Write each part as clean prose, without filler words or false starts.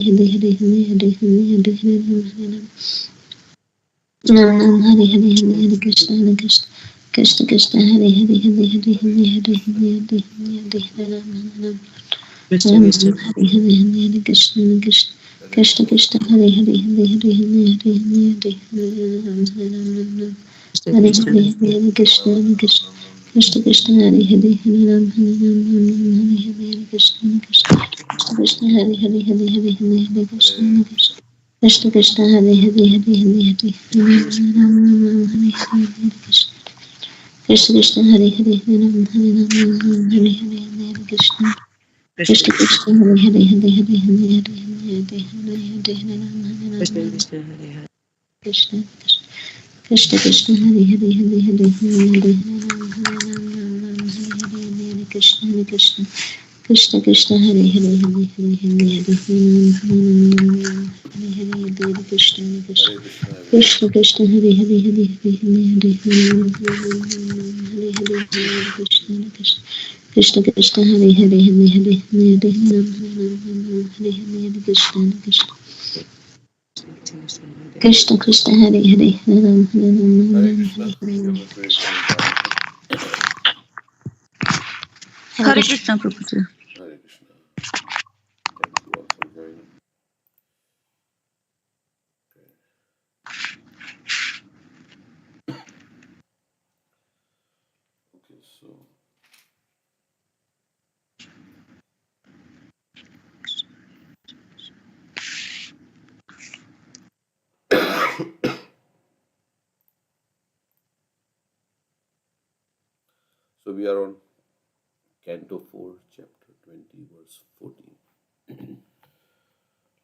Hare Hare Hare Hare Hare Hare Ram Ram Hare Hare Hare Hare Krishna Hare Krishna Krishna Krishna Hare Hare Hare Hare Hare Hare Hare Hare Hare Ram Ram Ram Ram Hare Hare Hare Krishna Hare Krishna Krishna Krishna Hare Hare Hare Hare Hare Hare Hare Ram Ram Ram Hare Hare Hare Krishna Hare Krishna Krishna Krishna Hare Hare Hare Ram Hare Ram Ram Ram Hare Hare Krishna Hare Krishna Krishna Krishna Hare Hare Hare Hare Hare Krishna Hare Krishna Krishna Krishna Hare Hare Hare Hare Hare Ram Ram Ram Hare Hare Hare Krishna Krishna Krishna Hare Hare Hare Ram Hare Ram Ram Hare Hare Hare Krishna Krishna Krishna Hare Hare Hare Hare Hare Hare Hare Hare Ram Hare Ram Krishna Krishna Krishna Hare Hare Hare Hare Hare Ram Hare Ram Ram Hare Hare Hare Krishna Krishna Krishna Krishna Hare Hare Hare Hare Hare Hare Krishna Krishna Krishna Krishna Hare Hare Hare Hare Hare Hare Krishna Krishna Krishna Krishna Hare Hare Hare Hare Hare Hare Hare Krishna Krishna Krishna Krishna Hare Hare Hare Ram Hare Ram Hare Hare Hare Krishna Prabhuji. Hare Krishna. Thank you all for joining. Okay, so so we are on Canto 4, Chapter 20, verse 14.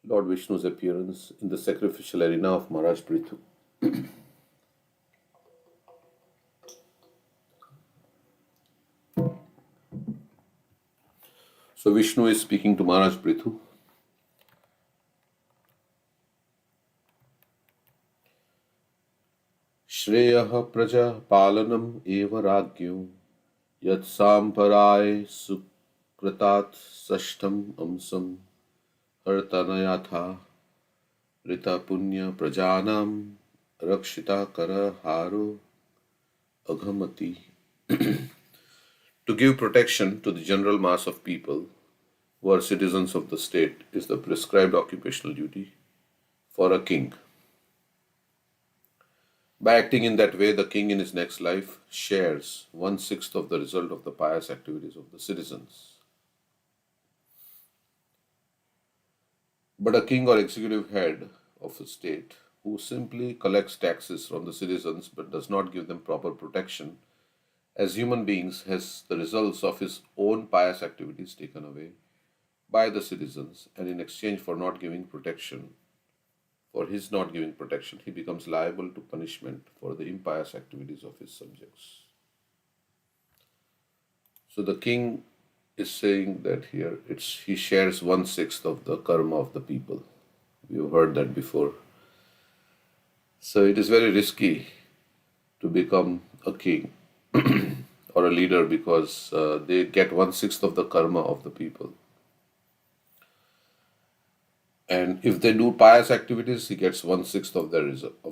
Lord Vishnu's appearance in the sacrificial arena of Maharaj Prthu. So Vishnu is speaking to Maharaj Prthu. Shreya praja palanam eva ragyo yat samparay sukratat sashtam amsam hartanayatha rita punya prajanam rakshita kara haro aghamati. To give protection to the general mass of people who are citizens of the state is the prescribed occupational duty for a king. By acting in that way, the king in his next life shares 1/6 of the result of the pious activities of the citizens. But a king or executive head of a state who simply collects taxes from the citizens but does not give them proper protection as human beings has the results of his own pious activities taken away by the citizens, and in exchange for not giving protection, for his not giving protection, he becomes liable to punishment for the impious activities of his subjects. So the king is saying that here he shares 1/6 of the karma of the people. We've heard that before. So it is very risky to become a king or a leader because they get 1/6 of the karma of the people. And if they do pious activities, he gets 1/6 of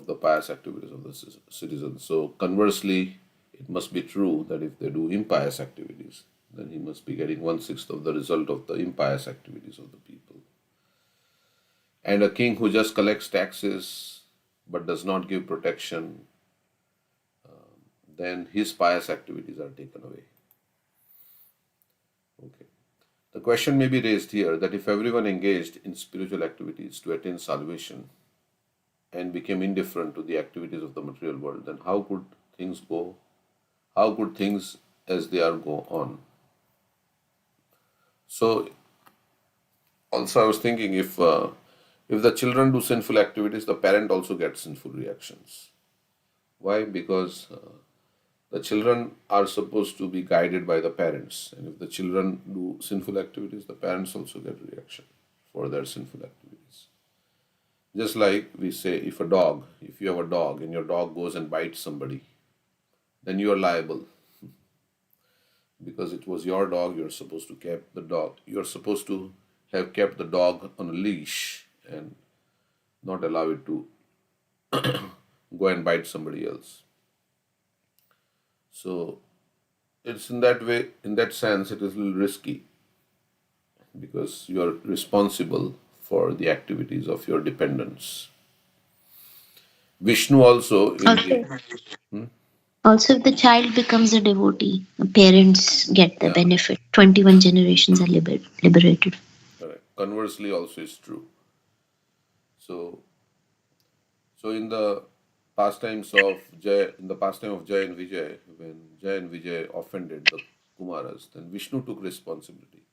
the pious activities of the citizens. So conversely, it must be true that if they do impious activities, then he must be getting 1/6 of the result of the impious activities of the people. And a king who just collects taxes but does not give protection, then his pious activities are taken away. Okay. The question may be raised here that if everyone engaged in spiritual activities to attain salvation and became indifferent to the activities of the material world, then how could things go? How could things as they are go on? So, also I was thinking if the children do sinful activities, the parent also gets sinful reactions. Why? Because the children are supposed to be guided by the parents, and if the children do sinful activities, the parents also get reaction for their sinful activities. Just like we say, if you have a dog and your dog goes and bites somebody, then you are liable because it was your dog. You're supposed to keep the dog. You're supposed to have kept the dog on a leash and not allow it to go and bite somebody else. So it's in that way, in that sense, it is a little risky because you are responsible for the activities of your dependents. Vishnu also in the Also, also, if the child becomes a devotee, the parents get the yeah, benefit. 21 generations are liberated. correct. Conversely also is true. So in the pastime of Jay and Vijay, when Jay and Vijay offended the Kumaras, then Vishnu took responsibility.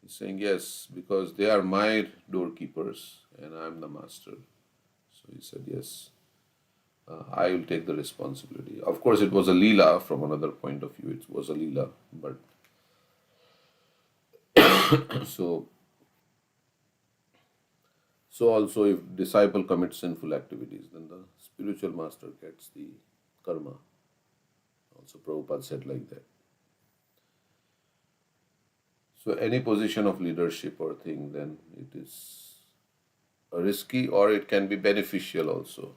He's saying yes, because they are my doorkeepers and I am the master. So he said yes, I will take the responsibility. Of course, it was a leela from another point of view. It was a leela, but so also if disciple commits sinful activities, then the spiritual master gets the karma. Also, Prabhupada said like that. So any position of leadership or thing, then it is risky or it can be beneficial also.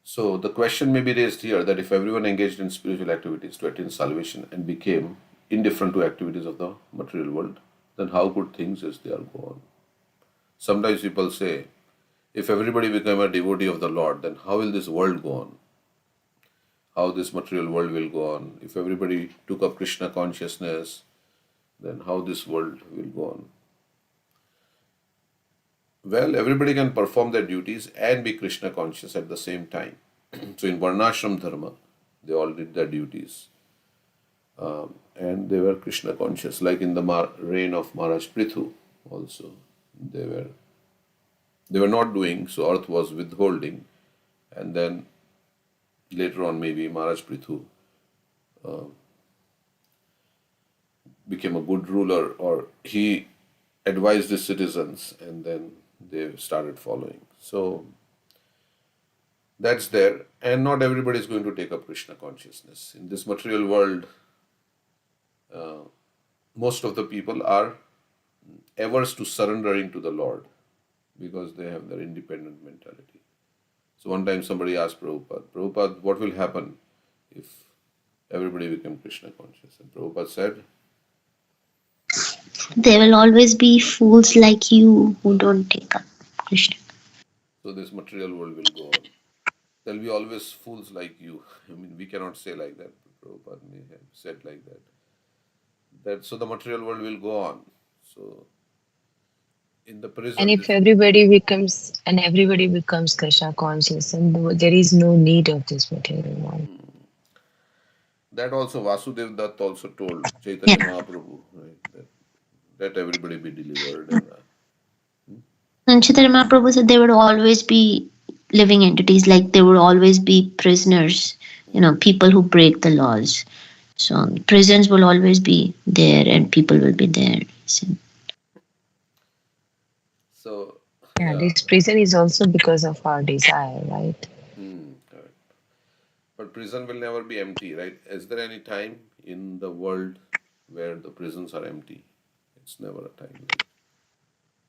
So the question may be raised here that if everyone engaged in spiritual activities to attain salvation and became indifferent to activities of the material world, then how could things as they are go on? Sometimes people say, if everybody became a devotee of the Lord, then how will this world go on? How this material world will go on? If everybody took up Krishna consciousness, then how this world will go on? Well, everybody can perform their duties and be Krishna conscious at the same time. So in Varnashram Dharma, they all did their duties and they were Krishna conscious. Like in the reign of Maharaj Prthu, also they were not doing. So earth was withholding, and then later on maybe Maharaj Prthu became a good ruler, or he advised his citizens, and then they started following. So that's there, and not everybody is going to take up Krishna consciousness. In this material world, most of the people are averse to surrendering to the Lord because they have their independent mentality. So one time somebody asked Prabhupada, what will happen if everybody become Krishna conscious? And Prabhupada said, There will always be fools like you who don't take up Krishna. so this material world will go on. There'll be always fools like you. I mean, we cannot say like that. But Prabhupada may have said like that. So the material world will go on. So in the And prison, if this everybody becomes Krishna conscious, and there is no need of this material world. that also Vasudev Dutt also told Yeah. Chaitanya Mahaprabhu, right, that let everybody be delivered and And Chaitanya Mahaprabhu said there would always be living entities, like there would always be prisoners, people who break the laws. So prisons will always be there and people will be there. So, so Yeah, yeah. this prison is also because of our desire, right? Correct. But prison will never be empty, right? Is there any time in the world where the prisons are empty? It's never a time like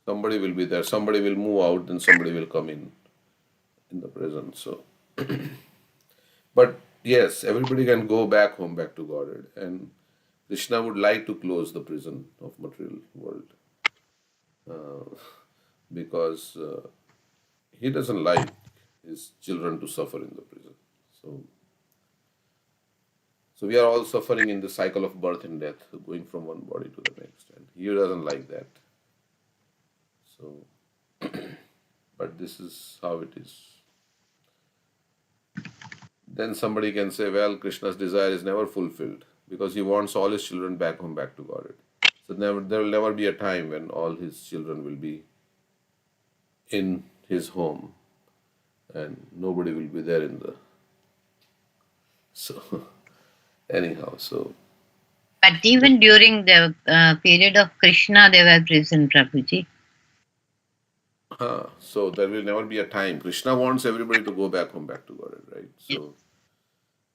somebody will be there, somebody will move out, then somebody will come in the prison. So but yes, everybody can go back home, back to Godhead. And Krishna would like to close the prison of material world because he doesn't like his children to suffer in the prison. So, so we are all suffering in the cycle of birth and death, going from one body to the next, and he doesn't like that. So, but this is how it is. Then somebody can say, well, Krishna's desire is never fulfilled because he wants all his children back home, back to Godhead. So there will never be a time when all his children will be in his home and nobody will be there in the. So, anyhow, so. But even during the period of Krishna, they were prison, Prabhuji. So there will never be a time. Krishna wants everybody to go back home, back to Godhead, right? So,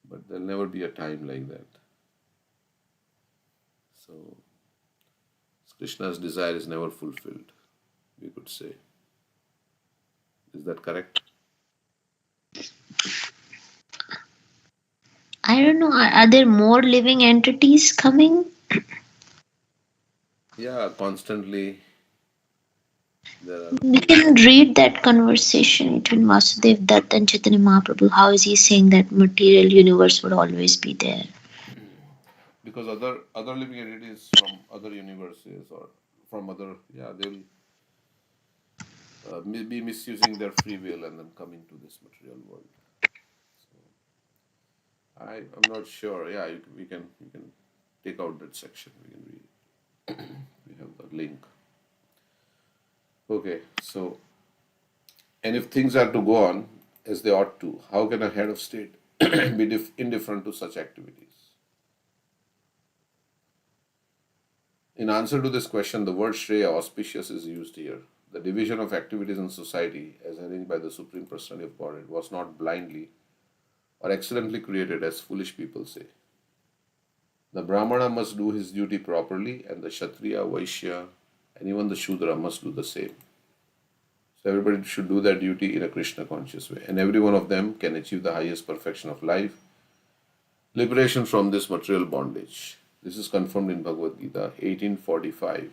but there'll never be a time like that. So, Krishna's desire is never fulfilled, we could say. Is that correct? I don't know. Are there more living entities coming? Yeah, constantly there are. We can read that conversation between Vasudev Dutt and Chaitanya Mahaprabhu. How is he saying that material universe would always be there? Because other living entities from other universes or from other, yeah, they'll be misusing their free will and then coming to this material world. I'm not sure. Yeah, we can take out that section. We can read. We have the link. Okay, so and if things are to go on as they ought to, how can a head of state be indifferent to such activities? In answer to this question, the word Shreya, auspicious, is used here. The division of activities in society, as arranged by the Supreme Personality of Godhead, was not blindly or accidentally created, as foolish people say. The Brahmana must do his duty properly, and the Kshatriya, Vaishya, and even the Shudra must do the same. So everybody should do their duty in a Krishna conscious way, and every one of them can achieve the highest perfection of life, liberation from this material bondage. This is confirmed in Bhagavad Gita 18:45.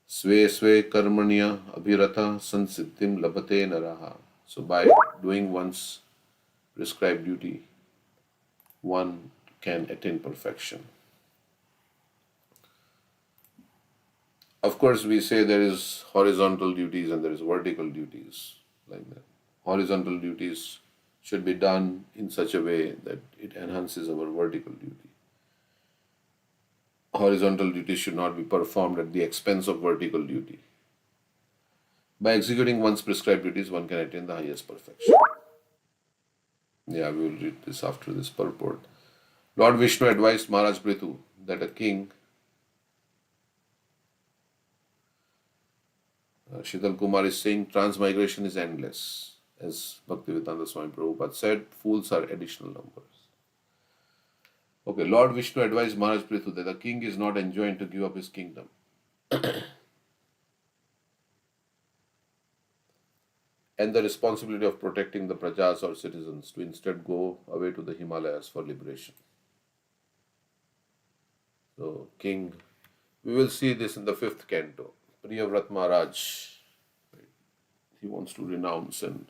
Sve sve karmanya abhirata sansiddhim labhate naraha. So by doing one's prescribed duty, one can attain perfection. Of course, we say there is horizontal duties and there is vertical duties, like that. Horizontal duties should be done in such a way that it enhances our vertical duty. Horizontal duty should not be performed at the expense of vertical duty. By executing one's prescribed duties, one can attain the highest perfection. Yeah, we will read this after this purport. Lord Vishnu advised Maharaj Prthu that a king, Shital Kumar is saying, transmigration is endless. As Bhaktivedanta Swami Prabhupada said, fools are additional numbers. Okay, Lord Vishnu advised Maharaj Prthu that the king is not enjoined to give up his kingdom. And the responsibility of protecting the prajas or citizens to instead go away to the Himalayas for liberation. So, king, we will see this in the 5th canto. Priyavrat Maharaj, he wants to renounce, and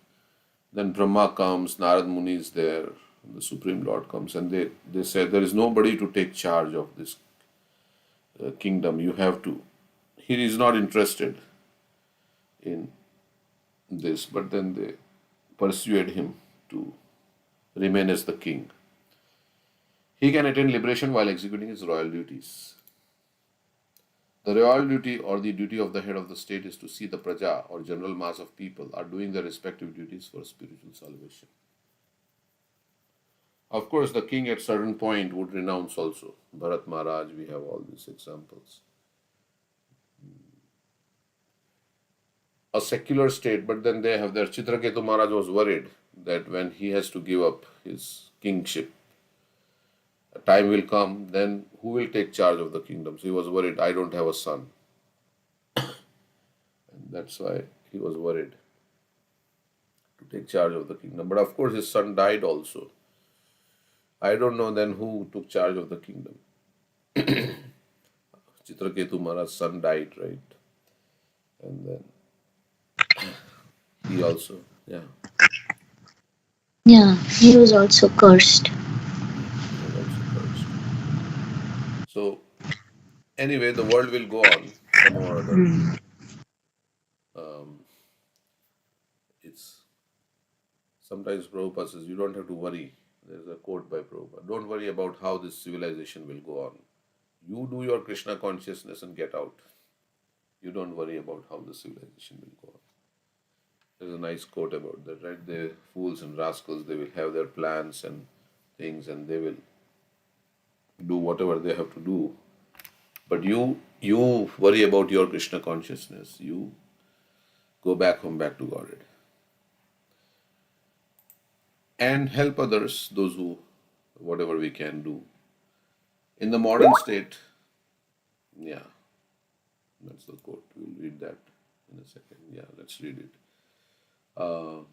then Brahma comes, Narad Muni is there, the Supreme Lord comes, and they say there is nobody to take charge of this kingdom. You have to. He is not interested in this, but then they persuade him to remain as the king. He can attain liberation while executing his royal duties. The royal duty or the duty of the head of the state is to see the praja or general mass of people are doing their respective duties for spiritual salvation. Of course, the king at certain point would renounce also. Bharat Maharaj, we have all these examples. A secular state, but then they have their Chitraketu Maharaj was worried that when he has to give up his kingship, a time will come, then who will take charge of the kingdom? So he was worried, I don't have a son. And that's why he was worried to take charge of the kingdom. But of course, his son died also. I don't know then who took charge of the kingdom. Chitraketu Maharaj's son died, right? And then he also, yeah. Yeah, he was also cursed. He was also cursed. So, anyway, the world will go on somehow or other. It's sometimes Prabhupada says, you don't have to worry. There's a quote by Prabhupada. Don't worry about how this civilization will go on. You do your Krishna consciousness and get out. You don't worry about how the civilization will go on. There's a nice quote about that, right? The fools and rascals, they will have their plans and things and they will do whatever they have to do. But you worry about your Krishna consciousness. You go back home, back to Godhead. And help others, those who, whatever we can do. In the modern state, yeah, That's the quote. We'll read that in a second. Yeah, let's read it. Uh,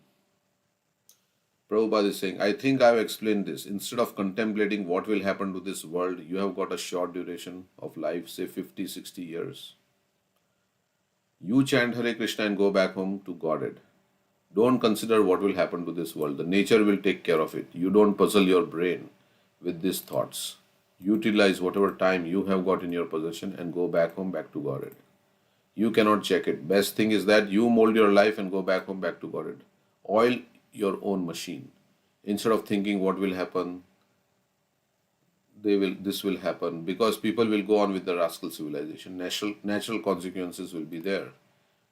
Prabhupada is saying, I think I've explained this. Instead of contemplating what will happen to this world, you have got a short duration of life, say 50, 60 years. You chant Hare Krishna and go back home to Godhead. Don't consider what will happen to this world. The nature will take care of it. You don't puzzle your brain with these thoughts. Utilize whatever time you have got in your possession and go back home, back to Godhead. You cannot check it. Best thing is that you mold your life and go back home, back to Godhead. Oil your own machine. Instead of thinking what will happen, this will happen, because people will go on with the rascal civilization. Natural consequences will be there.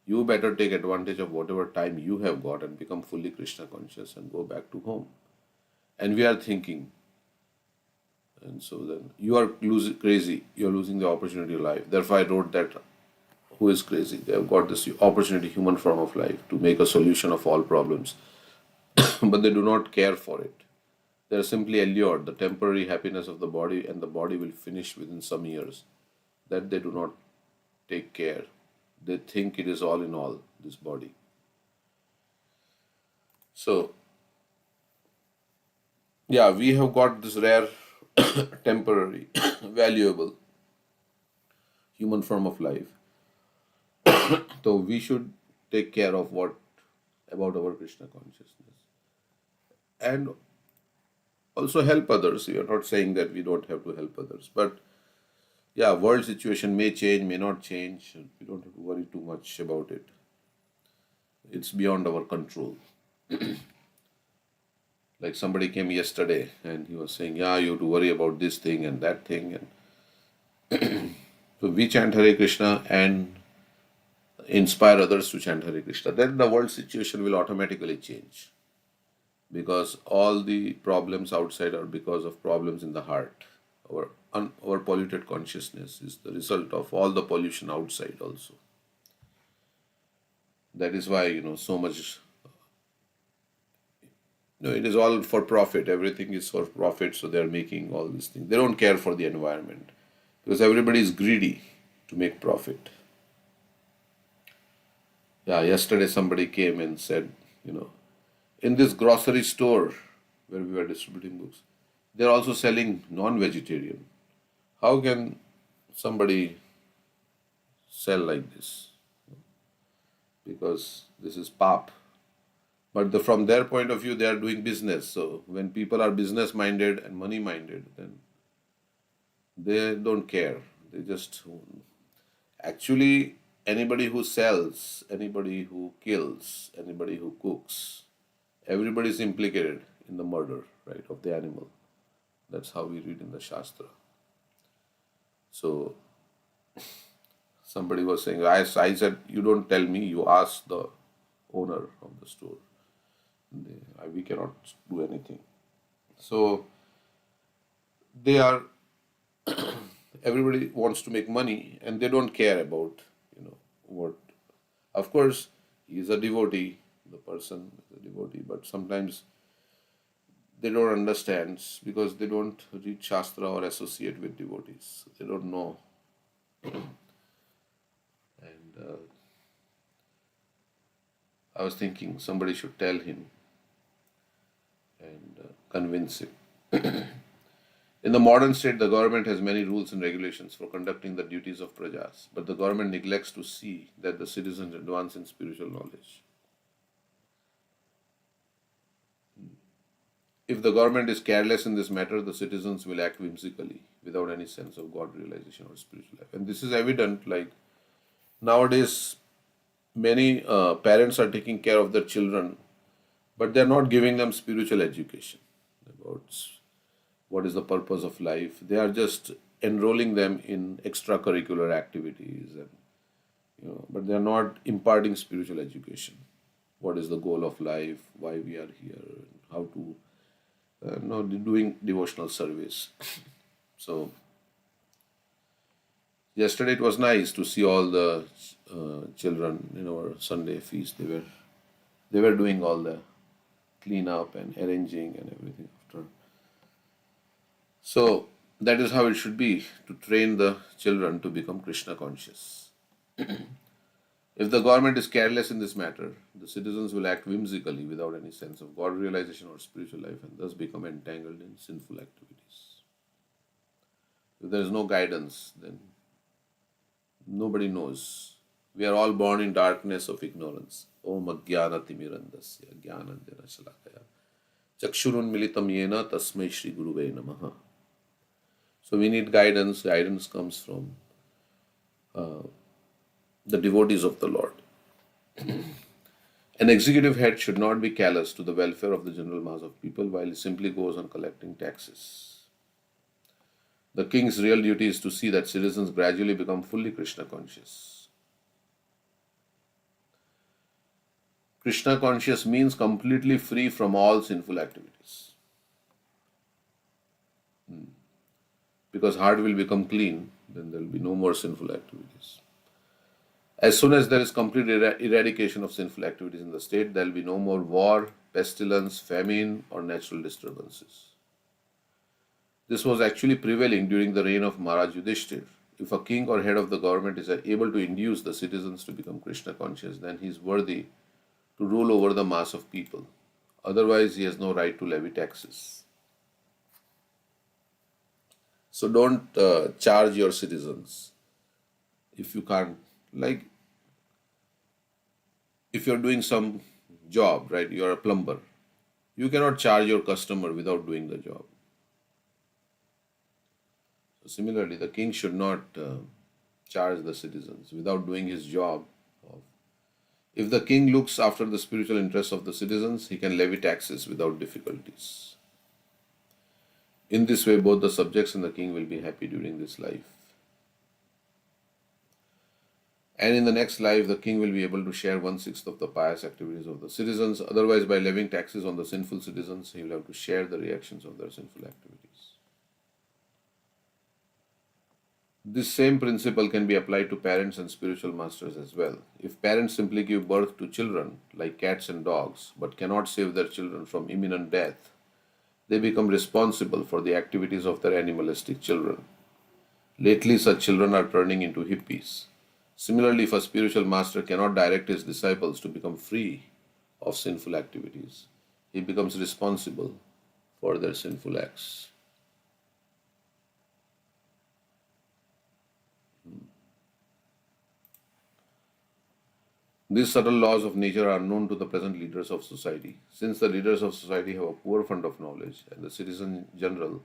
You better take advantage of whatever time you have got and become fully Krishna conscious and go back to home. And we are thinking, and so then you are crazy. You are losing the opportunity of life. Therefore, I wrote that. Who is crazy? They have got this opportunity, human form of life, to make a solution of all problems, but they do not care for it. They are simply allured the temporary happiness of the body, and the body will finish within some years. That they do not take care. They think it is all in all, this body. So, yeah, we have got this rare, temporary, valuable human form of life. So we should take care of what about our Krishna consciousness and also help others. We are not saying that we don't have to help others, but yeah, world situation may change, may not change. We don't have to worry too much about it. It's beyond our control. Like somebody came yesterday and he was saying, yeah, you have to worry about this thing and that thing. And so we chant Hare Krishna and inspire others to chant Hare Krishna. Then the world situation will automatically change, because all the problems outside are because of problems in the heart. Our polluted consciousness is the result of all the pollution outside also. That is why, so much, it is all for profit. Everything is for profit, so they are making all these things. They don't care for the environment because everybody is greedy to make profit. Yeah, yesterday somebody came and said, in this grocery store where we were distributing books, they're also selling non-vegetarian. How can somebody sell like this? Because this is pap. But from their point of view, they are doing business. So when people are business minded and money minded, then they don't care. They just actually, anybody who sells, anybody who kills, anybody who cooks, everybody is implicated in the murder, right, of the animal. That's how we read in the Shastra. So somebody was saying, I said, you don't tell me, you ask the owner of the store. We cannot do anything. So they are, everybody wants to make money and they don't care about, what. Of course, he is a devotee, the person is a devotee, but sometimes they don't understand because they don't read Shastra or associate with devotees. They don't know. And I was thinking somebody should tell him and convince him. In the modern state, the government has many rules and regulations for conducting the duties of prajas, but the government neglects to see that the citizens advance in spiritual knowledge. If the government is careless in this matter, the citizens will act whimsically without any sense of God realization or spiritual life. And this is evident, like nowadays, many parents are taking care of their children, but they are not giving them spiritual education about what is the purpose of life. They are just enrolling them in extracurricular activities, and but they are not imparting spiritual education. What is the goal of life? Why we are here? How to doing devotional service. So yesterday it was nice to see all the children in our Sunday feast. They were doing all the clean up and arranging and everything after. So that is how it should be, to train the children to become Krishna conscious. If the government is careless in this matter, the citizens will act whimsically without any sense of God realization or spiritual life and thus become entangled in sinful activities. If there is no guidance, then nobody knows. We are all born in darkness of ignorance. Om Ajnana Timirandasya Jnananjana Shalakaya Chakshurun Militam Yena Tasmai Shri Guruve Namaha. So we need guidance. Guidance comes from the devotees of the Lord. An executive head should not be callous to the welfare of the general mass of people while he simply goes on collecting taxes. The king's real duty is to see that citizens gradually become fully Krishna conscious. Krishna conscious means completely free from all sinful activities. Because heart will become clean, then there will be no more sinful activities. As soon as there is complete eradication of sinful activities in the state, there will be no more war, pestilence, famine, or natural disturbances. This was actually prevailing during the reign of Maharaj Yudhishthir. If a king or head of the government is able to induce the citizens to become Krishna conscious, then he is worthy to rule over the mass of people. Otherwise, he has no right to levy taxes. So don't charge your citizens if you can't. Like, if you're doing some job, right, you're a plumber, you cannot charge your customer without doing the job. So similarly, the king should not charge the citizens without doing his job. If the king looks after the spiritual interests of the citizens, he can levy taxes without difficulties. In this way, both the subjects and the king will be happy during this life. And in the next life, the king will be able to share 1/6 of the pious activities of the citizens. Otherwise, by levying taxes on the sinful citizens, he will have to share the reactions of their sinful activities. This same principle can be applied to parents and spiritual masters as well. If parents simply give birth to children, like cats and dogs, but cannot save their children from imminent death, they become responsible for the activities of their animalistic children. Lately, such children are turning into hippies. Similarly, if a spiritual master cannot direct his disciples to become free of sinful activities, he becomes responsible for their sinful acts. These subtle laws of nature are known to the present leaders of society. Since the leaders of society have a poor fund of knowledge and the citizens in general,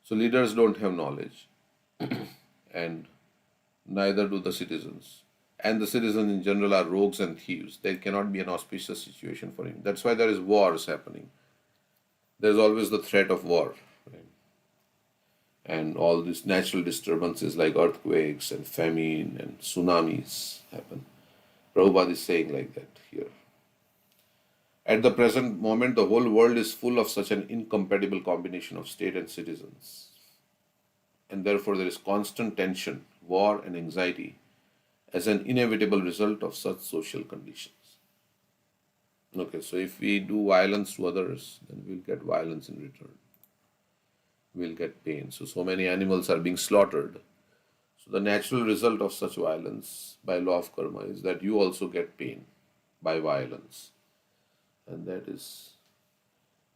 so leaders don't have knowledge and neither do the citizens. And the citizens in general are rogues and thieves. There cannot be an auspicious situation for him. That's why there is wars happening. There's always the threat of war. Right? And all these natural disturbances like earthquakes and famine and tsunamis happen. Prabhupada is saying like that here. At the present moment, the whole world is full of such an incompatible combination of state and citizens. And therefore there is constant tension, war and anxiety as an inevitable result of such social conditions. Okay, so if we do violence to others, then we'll get violence in return. We'll get pain. So many animals are being slaughtered. So the natural result of such violence by law of karma is that you also get pain by violence. And that is,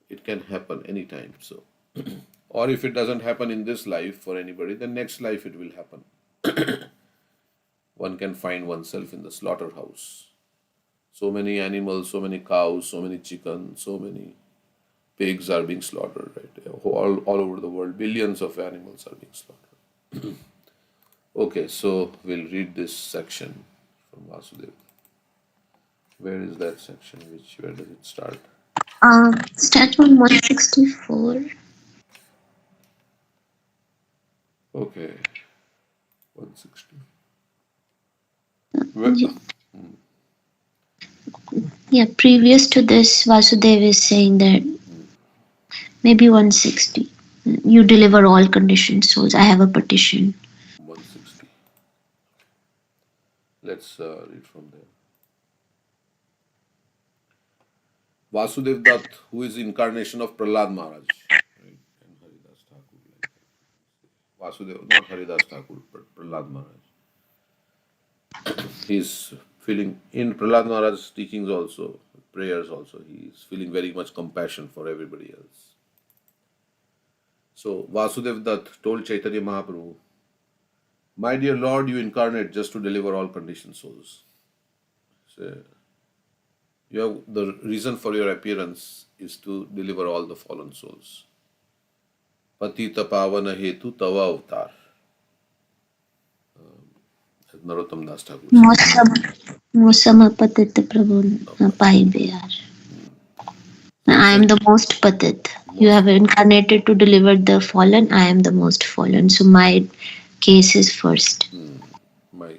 it can happen anytime. So, or if it doesn't happen in this life for anybody, then next life it will happen. One can find oneself in the slaughterhouse. So many animals, so many cows, so many chickens, so many pigs are being slaughtered, right? All over the world, billions of animals are being slaughtered. Okay, so we'll read this section from Vasudeva. Where is that section? Where does it start? Start from 164. Okay, 160. Yeah, previous to this, Vasudev is saying that maybe 160. You deliver all conditioned souls. I have a petition. 160. Let's read from there. Vasudev Dutt, who is incarnation of Prahlad Maharaj, right? And Haridas Thakur, like that. Vasudev, not Haridas Thakur, but Prahlad Maharaj. he's feeling, in Prahlad Maharaj's teachings also, prayers also, he's feeling very much compassion for everybody else. So Vasudev Dutt told Chaitanya Mahaprabhu, "My dear Lord, you incarnate just to deliver all conditioned souls. So you have the reason for your appearance is to deliver all the fallen souls. Patita pavana hetu tava avatar." As Narottam Das Thakur said. मौसम पतित प्रभु पाई बेयार. So he's I am saying the most patit. You most have incarnated to deliver the fallen. I am the most fallen. So my case is first. my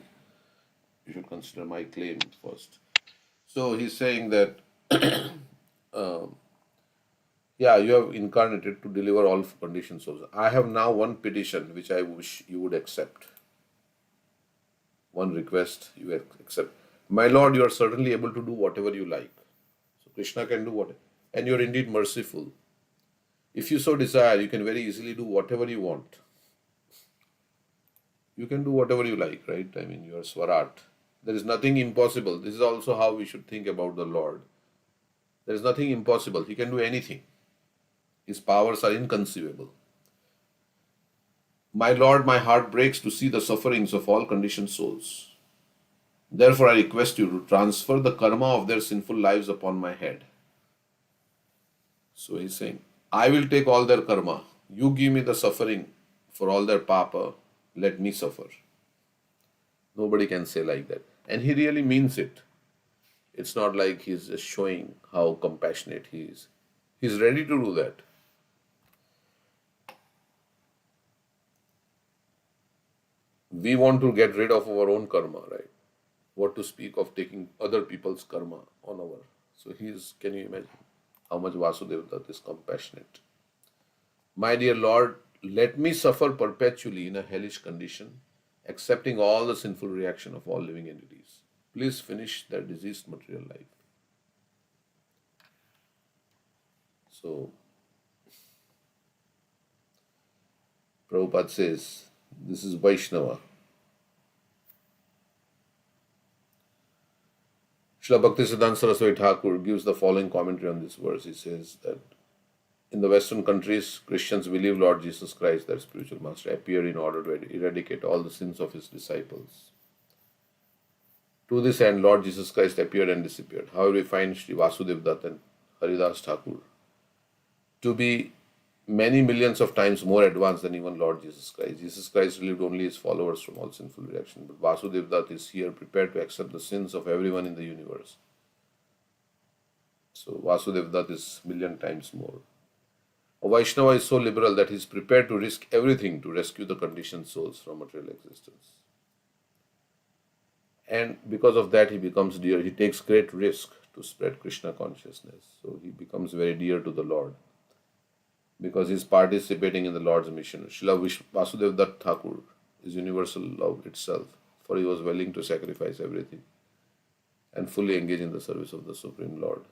you should consider my claim first. So he's saying that yeah, you have incarnated to deliver all conditioned souls. I have now one petition which I wish you would accept. One request you accept. My Lord, you are certainly able to do whatever you like. So Krishna can do whatever. And you are indeed merciful. If you so desire, you can very easily do whatever you want. You can do whatever you like, right? I mean, you are Swarat. There is nothing impossible. This is also how we should think about the Lord. There is nothing impossible. He can do anything. His powers are inconceivable. My Lord, my heart breaks to see the sufferings of all conditioned souls. Therefore, I request you to transfer the karma of their sinful lives upon my head. So he's saying, I will take all their karma. You give me the suffering for all their papa. Let me suffer. Nobody can say like that. And he really means it. It's not like he's just showing how compassionate he is. He's ready to do that. We want to get rid of our own karma, right? What to speak of taking other people's karma on our. So can you imagine how much Vasudeva Dutt is compassionate? My dear Lord, let me suffer perpetually in a hellish condition, accepting all the sinful reaction of all living entities. Please finish their diseased material life. So, Prabhupada says, this is Vaishnava. Srila Bhaktisiddhanta Saraswati Thakur gives the following commentary on this verse. He says that in the Western countries, Christians believe Lord Jesus Christ, their spiritual master, appeared in order to eradicate all the sins of his disciples. To this end, Lord Jesus Christ appeared and disappeared. However, we find Sri Vasudev Dutt and Haridas Thakur to be many millions of times more advanced than even Lord Jesus Christ. Jesus Christ relieved only his followers from all sinful reaction, but Vasudev Dutt is here prepared to accept the sins of everyone in the universe. So Vasudev Dutt is million times more. A Vaishnava is so liberal that he is prepared to risk everything to rescue the conditioned souls from material existence. And because of that, he becomes dear. He takes great risk to spread Krishna consciousness. So he becomes very dear to the Lord because he is participating in the Lord's mission. Srila Vasudev Dutt Thakur is universal love itself, for he was willing to sacrifice everything and fully engage in the service of the Supreme Lord.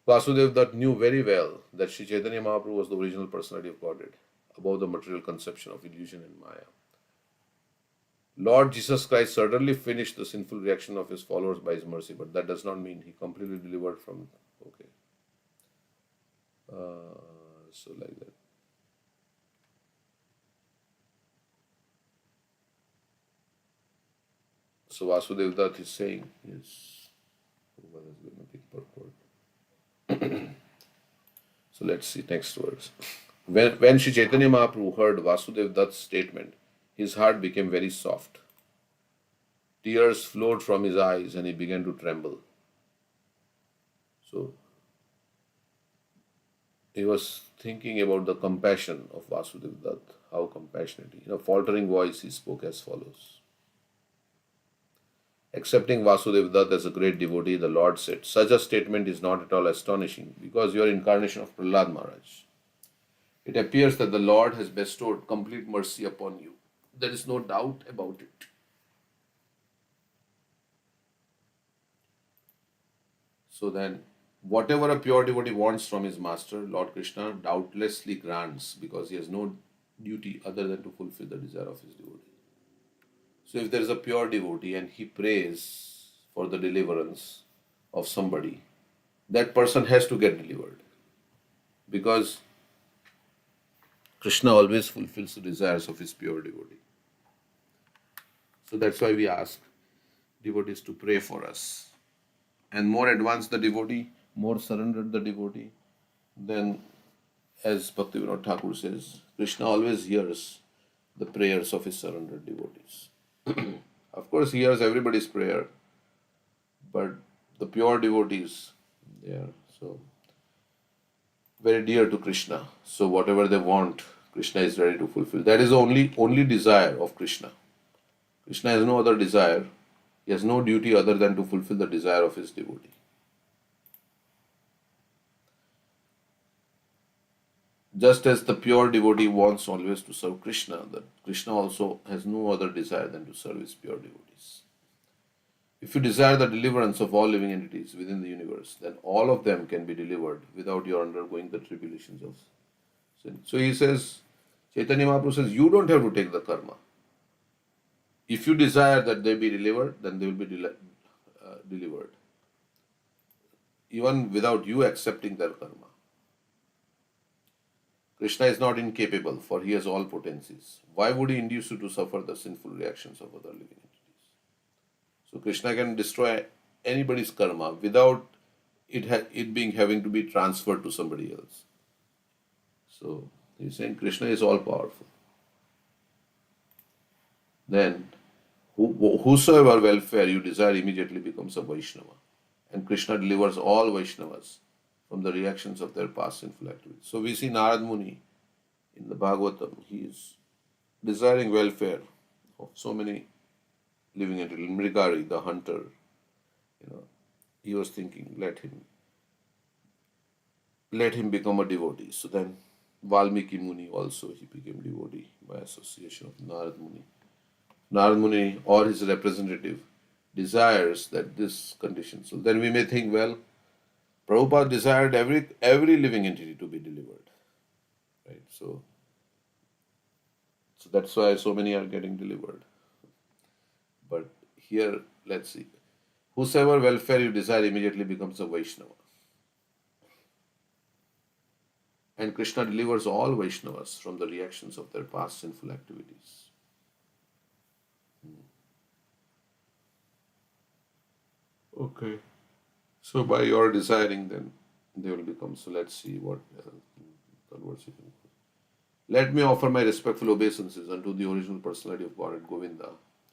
Vasudev Dutt knew very well that Sri Chaitanya Mahaprabhu was the original personality of Godhead, above the material conception of illusion and Maya. Lord Jesus Christ certainly finished the sinful reaction of his followers by his mercy, but that does not mean he completely delivered from. Okay. So like that. So Vasudev Dutt is saying, yes, what has been a big purport. So let's see next words. When Sri Chaitanya Mahaprabhu heard Vasudev Dutt's statement, his heart became very soft. Tears flowed from his eyes and he began to tremble. So he was thinking about the compassion of Vasudev Dutt, how compassionate. In a faltering voice, he spoke as follows. Accepting Vasudev Dutt as a great devotee, the Lord said, such a statement is not at all astonishing because you are incarnation of Prahlad Maharaj. It appears that the Lord has bestowed complete mercy upon you. There is no doubt about it. So then, whatever a pure devotee wants from his master, Lord Krishna doubtlessly grants because he has no duty other than to fulfill the desire of his devotee. So if there is a pure devotee and he prays for the deliverance of somebody, that person has to get delivered, because Krishna always fulfills the desires of his pure devotee. So that's why we ask devotees to pray for us. And more advanced the devotee, more surrendered the devotee, then, as Bhaktivinoda Thakur says, Krishna always hears the prayers of his surrendered devotees. Of course, he hears everybody's prayer, but the pure devotees, they are so very dear to Krishna. So whatever they want, Krishna is ready to fulfill. That is the only desire of Krishna. Krishna has no other desire. He has no duty other than to fulfill the desire of his devotee. Just as the pure devotee wants always to serve Krishna, that Krishna also has no other desire than to serve his pure devotees. If you desire the deliverance of all living entities within the universe, then all of them can be delivered without your undergoing the tribulations of sin. So he says, Chaitanya Mahaprabhu says, you don't have to take the karma. If you desire that they be delivered, then they will be delivered, even without you accepting their karma. Krishna is not incapable, for he has all potencies. Why would he induce you to suffer the sinful reactions of other living entities? So Krishna can destroy anybody's karma without it being having to be transferred to somebody else. So he's saying Krishna is all powerful. Then whosoever welfare you desire immediately becomes a Vaishnava. And Krishna delivers all Vaishnavas from the reactions of their past sinful activities. So we see Narad Muni in the Bhagavatam. He is desiring welfare of so many living entities. Mrigari, the hunter, he was thinking, let him become a devotee. So then Valmiki Muni also, he became devotee by association of Narad Muni. Narad Muni or his representative desires that this condition. So then we may think, well, Prabhupada desired every living entity to be delivered. Right? So that's why so many are getting delivered. But here, let's see. Whosoever welfare you desire immediately becomes a Vaishnava. And Krishna delivers all Vaishnavas from the reactions of their past sinful activities. Okay. So by your desiring, then they will become. So let's see what conversation. Let me offer my respectful obeisances unto the original personality of Godhead Govinda,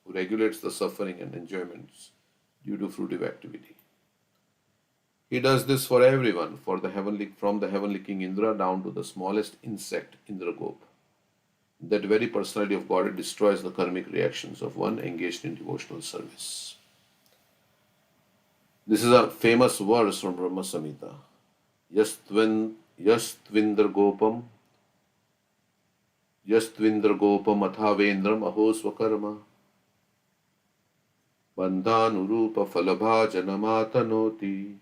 who regulates the suffering and enjoyments due to fruitive activity. He does this for everyone, from the heavenly king Indra down to the smallest insect, Indragop. That very personality of Godhead destroys the karmic reactions of one engaged in devotional service. This is a famous verse from Brahma Samhita. Yastvindra Gopam Athavendram Aho Swakarma Bandhanurupa Falabha Janamatanoti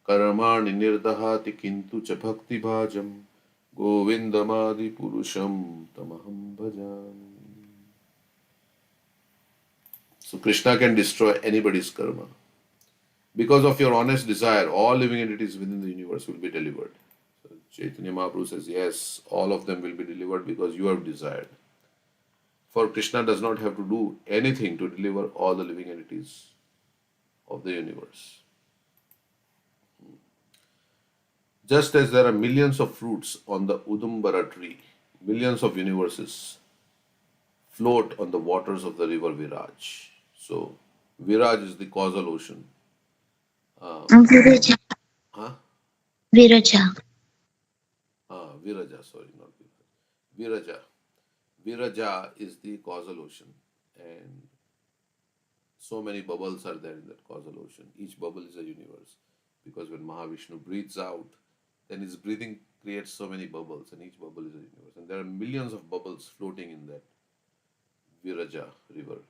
Karmani Nirdahati Kintu Cha Bhakti Bhajam Govindamadi Purusham Tamaham Bhajan. So Krishna can destroy anybody's karma. Because of your honest desire, all living entities within the universe will be delivered. So Chaitanya Mahaprabhu says, yes, all of them will be delivered because you have desired. For Krishna does not have to do anything to deliver all the living entities of the universe. Just as there are millions of fruits on the Udumbara tree, millions of universes float on the waters of the river Viraj. So Viraj is the causal ocean. Viraja. Huh? Viraja. Viraja, sorry, not Viraja. Viraja is the causal ocean, and so many bubbles are there in that causal ocean. Each bubble is a universe, because when Mahavishnu breathes out, then his breathing creates so many bubbles, and each bubble is a universe. And there are millions of bubbles floating in that Viraja river.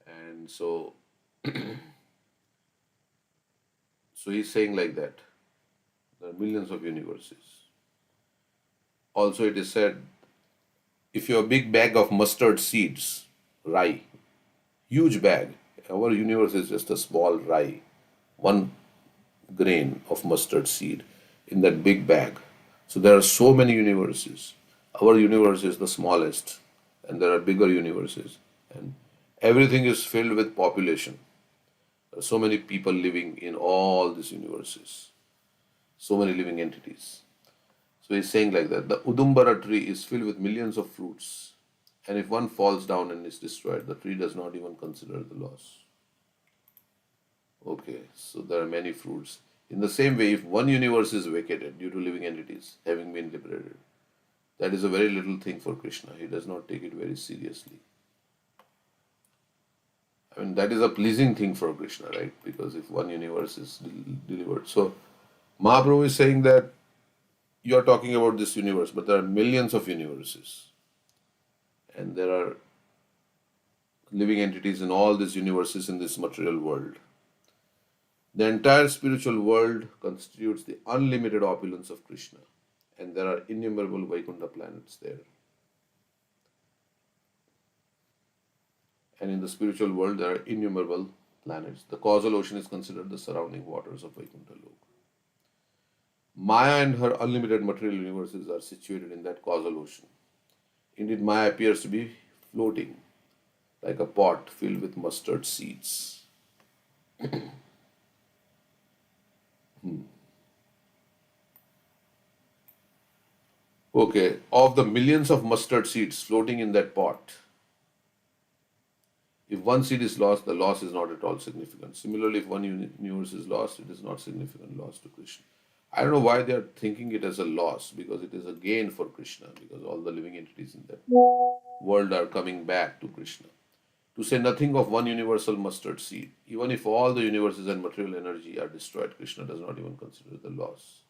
And so he's saying like that. There are millions of universes. Also, it is said, if you have a big bag of mustard seeds, rye, huge bag. Our universe is just a small rye, one grain of mustard seed in that big bag. So there are so many universes. Our universe is the smallest, and there are bigger universes, and everything is filled with population. There are so many people living in all these universes, so many living entities. So he's saying like that the Udumbara tree is filled with millions of fruits, and if one falls down and is destroyed, the tree does not even consider the loss. Okay, so there are many fruits. In the same way, if one universe is vacated due to living entities having been liberated, that is a very little thing for Krishna. He does not take it very seriously. I mean, that is a pleasing thing for Krishna, right? Because if one universe is delivered. So, Mahaprabhu is saying that you are talking about this universe, but there are millions of universes. And there are living entities in all these universes in this material world. The entire spiritual world constitutes the unlimited opulence of Krishna, and there are innumerable Vaikuntha planets there. And in the spiritual world, there are innumerable planets. The causal ocean is considered the surrounding waters of Vaikuntha Lok. Maya and her unlimited material universes are situated in that causal ocean. Indeed, Maya appears to be floating like a pot filled with mustard seeds. Okay, of the millions of mustard seeds floating in that pot, if one seed is lost, the loss is not at all significant. Similarly, if one universe is lost, it is not significant loss to Krishna. I don't know why they are thinking it as a loss, because it is a gain for Krishna, because all the living entities in that world are coming back to Krishna. To say nothing of one universal mustard seed, even if all the universes and material energy are destroyed, Krishna does not even consider the loss.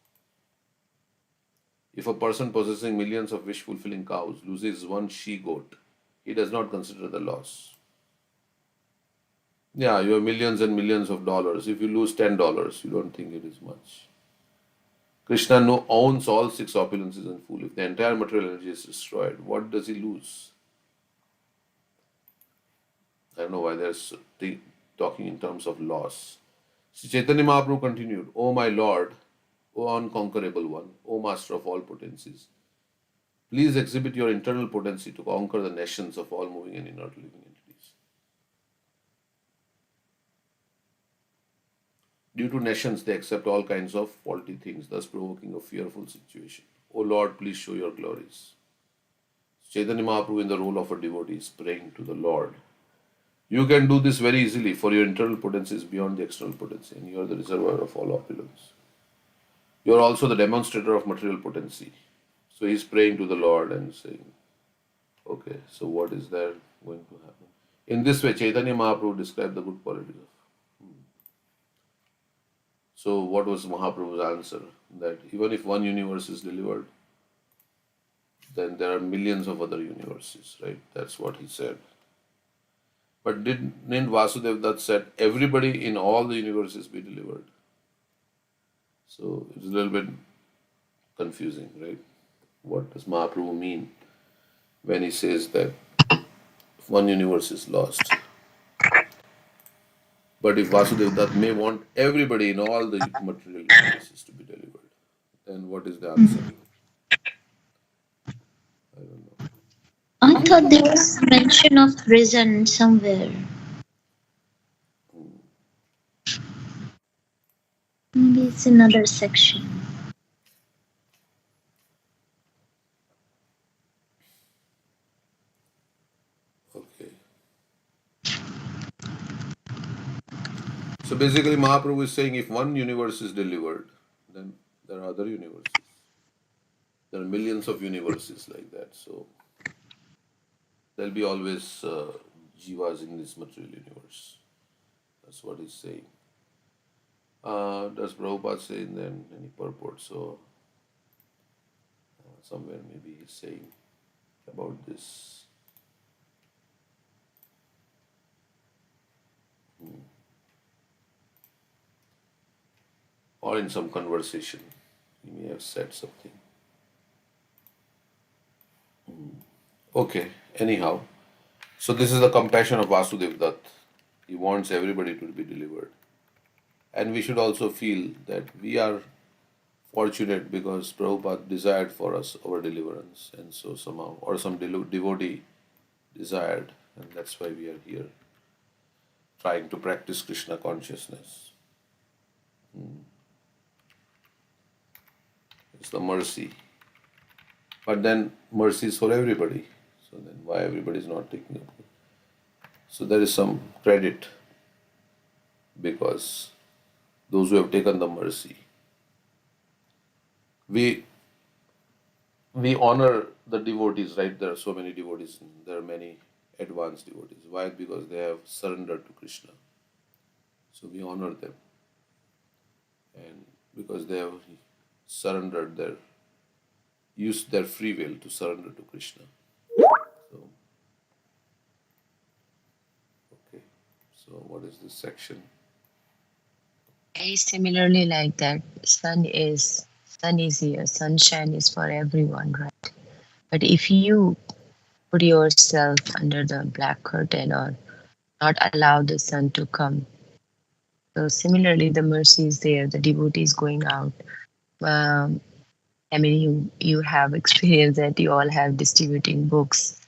If a person possessing millions of wish fulfilling cows loses one she goat, he does not consider the loss. Yeah, you have millions and millions of dollars. If you lose $10, you don't think it is much. Krishna owns all six opulences in full. If the entire material energy is destroyed, what does he lose? I don't know why they're talking in terms of loss. Sri Chaitanya Mahaprabhu continued, O my Lord, O unconquerable one, O Master of all potencies, please exhibit your internal potency to conquer the nations of all moving and inert living entities. Due to nations, they accept all kinds of faulty things, thus provoking a fearful situation. O Lord, please show your glories. Chaitanya Mahaprabhu, in the role of a devotee, is praying to the Lord. You can do this very easily, for your internal potency is beyond the external potency, and you are the reservoir of all opulence. You are also the demonstrator of material potency. So he is praying to the Lord and saying, okay, so what is there going to happen? In this way, Chaitanya Mahaprabhu described the good qualities of. So what was Mahaprabhu's answer? That even if one universe is delivered, then there are millions of other universes, right? That's what he said. But didn't Vasudev Dutt said everybody in all the universes be delivered? So it's a little bit confusing, right? What does Mahaprabhu mean when he says that one universe is lost? But if Vasudev Dutt may want everybody in all the material universes to be delivered, then what is the answer? I don't know. I thought there was mention of prison somewhere. Maybe it's another section. Okay. So basically, Mahaprabhu is saying if one universe is delivered, then there are other universes. There are millions of universes like that. So there'll be always jivas in this material universe. That's what he's saying. Does Prabhupada say in then any purport? So somewhere maybe he's saying about this. Or in some conversation, he may have said something. Okay, anyhow. So this is the compassion of Vasudev Dutt. He wants everybody to be delivered. And we should also feel that we are fortunate because Prabhupada desired for us our deliverance, and so somehow, or some devotee desired, and that's why we are here trying to practice Krishna consciousness. It's the mercy. But then mercy is for everybody. So then why everybody is not taking up? So there is some credit because those who have taken the mercy. We honor the devotees, right? There are so many devotees. There are many advanced devotees. Why? Because they have surrendered to Krishna. So we honor them. And because they have surrendered used their free will to surrender to Krishna. So, okay. So what is this section? Similarly, like that, sun is here, sunshine is for everyone, right? But if you put yourself under the black curtain or not allow the sun to come, so similarly, the mercy is there, the devotee is going out. I mean, you have experience that you all have distributing books,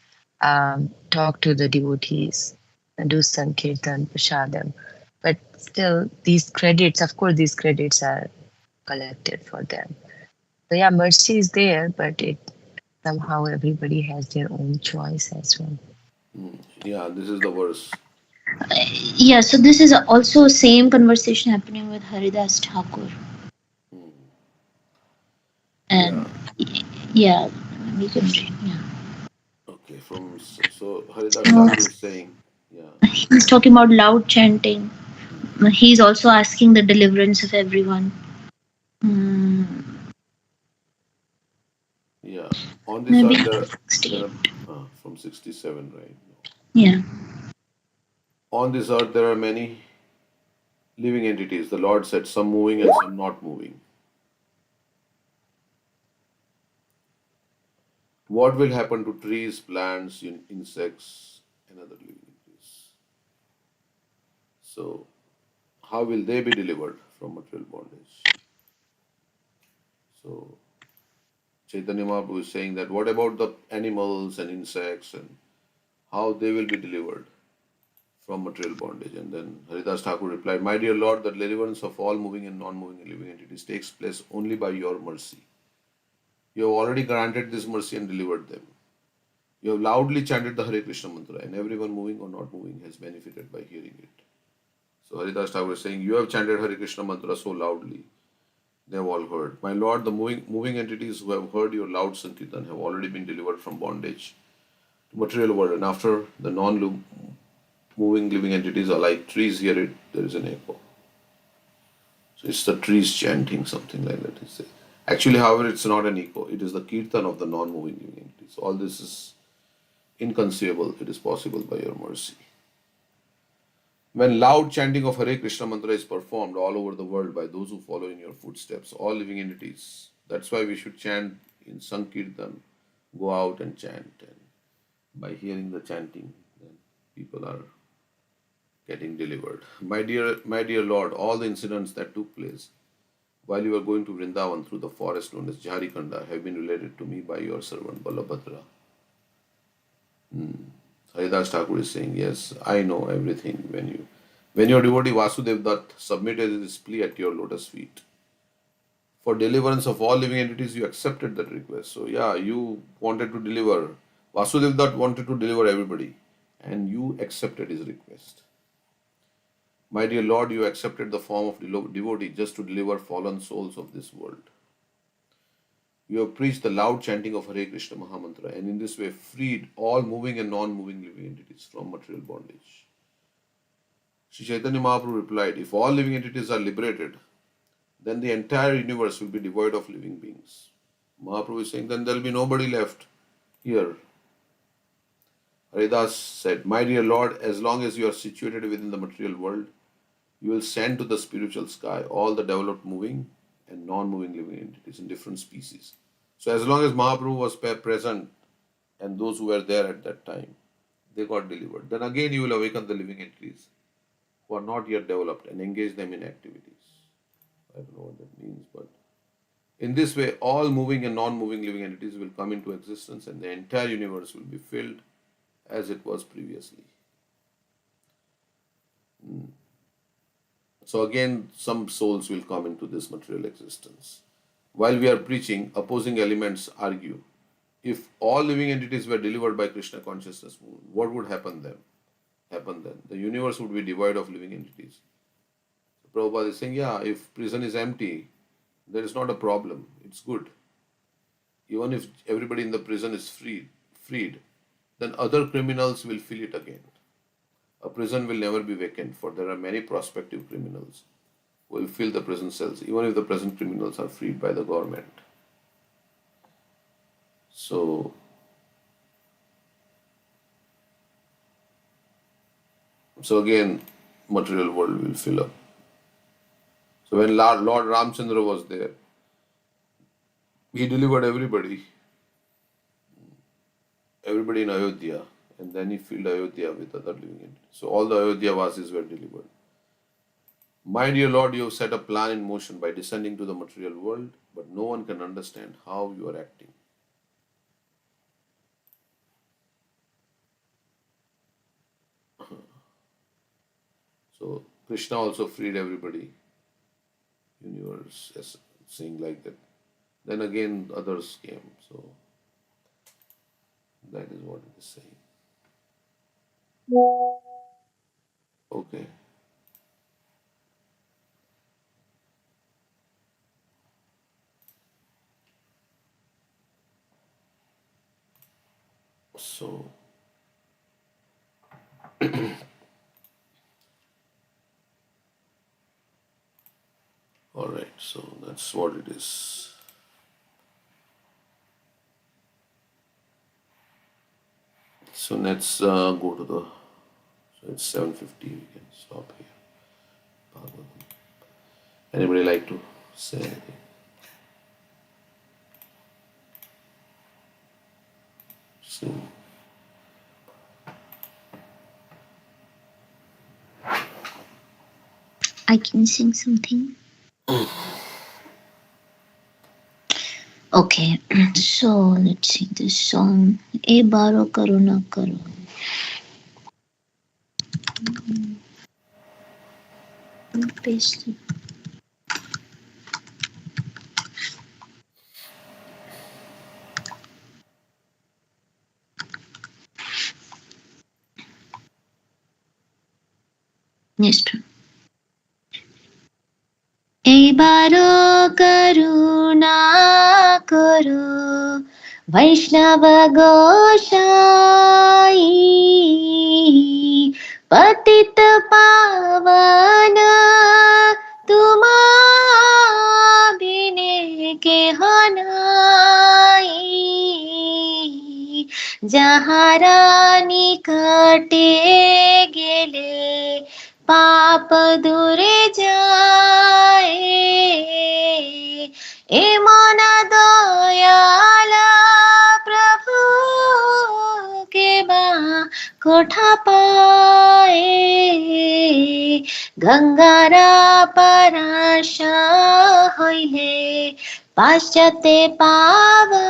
talk to the devotees, do sankirtan, prasadam. But still, these credits, of course, these credits are collected for them. So yeah, mercy is there, but it somehow everybody has their own choice as well. Yeah, this is the verse. Yeah, so this is also same conversation happening with Haridas Thakur. And yeah, we can read. Yeah. Okay, so Haridas Thakur is saying, yeah, He's talking about loud chanting. He's also asking the deliverance of everyone. yeah. On this Maybe earth, 68. from 67, right? Yeah. On this earth, there are many living entities. The Lord said, some moving and some not moving. What will happen to trees, plants, insects, and other living entities? So, how will they be delivered from material bondage? So, Chaitanya Mahaprabhu is saying that what about the animals and insects and how they will be delivered from material bondage? And then Haridas Thakur replied, my dear Lord, the deliverance of all moving and non-moving living entities takes place only by your mercy. You have already granted this mercy and delivered them. You have loudly chanted the Hare Krishna mantra, and everyone moving or not moving has benefited by hearing it. So Haridas Thakur is saying, you have chanted Hare Krishna mantra so loudly, they have all heard. My Lord, the moving entities who have heard your loud sankirtan have already been delivered from bondage to material world, and after the non-moving living entities are like trees hear it, there is an echo. So it's the trees chanting, something like that. Actually, however, it's not an echo. It is the kirtan of the non-moving living entities. All this is inconceivable. It is possible by your mercy. When loud chanting of Hare Krishna mantra is performed all over the world by those who follow in your footsteps, all living entities, that's why we should chant in Sankirtan, go out and chant. And by hearing the chanting, then people are getting delivered. My dear Lord, all the incidents that took place while you were going to Vrindavan through the forest known as Jharikanda have been related to me by your servant Balabhadra. Haridas Thakur is saying, yes, I know everything. When your devotee Vasudev Dutt submitted his plea at your lotus feet for deliverance of all living entities, you accepted that request. So yeah, you wanted to deliver. Vasudev Dutt wanted to deliver everybody, and you accepted his request. My dear Lord, you accepted the form of devotee just to deliver fallen souls of this world. You have preached the loud chanting of Hare Krishna Mahamantra, and in this way freed all moving and non-moving living entities from material bondage. Sri Chaitanya Mahaprabhu replied, if all living entities are liberated, then the entire universe will be devoid of living beings. Mahaprabhu is saying, then there will be nobody left here. Haridas said, my dear Lord, as long as you are situated within the material world, you will send to the spiritual sky all the developed moving and non-moving living entities in different species. So as long as Mahaprabhu was present and those who were there at that time, they got delivered. Then again you will awaken the living entities who are not yet developed and engage them in activities. I don't know what that means, but in this way, all moving and non-moving living entities will come into existence and the entire universe will be filled as it was previously. So again, some souls will come into this material existence. While we are preaching, opposing elements argue, if all living entities were delivered by Krishna consciousness, what would happen then? The universe would be devoid of living entities. So Prabhupada is saying, yeah, if prison is empty, there is not a problem. It's good. Even if everybody in the prison is freed, then other criminals will fill it again. A prison will never be vacant, for there are many prospective criminals who will fill the prison cells, even if the present criminals are freed by the government. So again, material world will fill up. So when Lord Ramchandra was there, he delivered everybody in Ayodhya, and then he filled Ayodhya with other living entities. So all the Ayodhya Vasis were delivered. My dear Lord, you have set a plan in motion by descending to the material world, but no one can understand how you are acting. So Krishna also freed everybody. Universe is saying like that. Then again others came. So that is what it is saying. Okay. So all right, so that's what it is. So let's go to the. So it's 7:50. We can stop here. Bhagavatam. Anybody like to say anything? Sing. I can sing something. Okay, so let's sing this song. E baro karuna karo. Paste it. Next one. एबारो करुणा करो वैष्णव गोसाई पतित पावन तुम्हारे के Hanoi जहारा निकटे गेले पाप दूरे जाए ए मन दयाला प्रभु के बा कोठा पाए गंगारा पराशा होइले पाश्चात्य पावन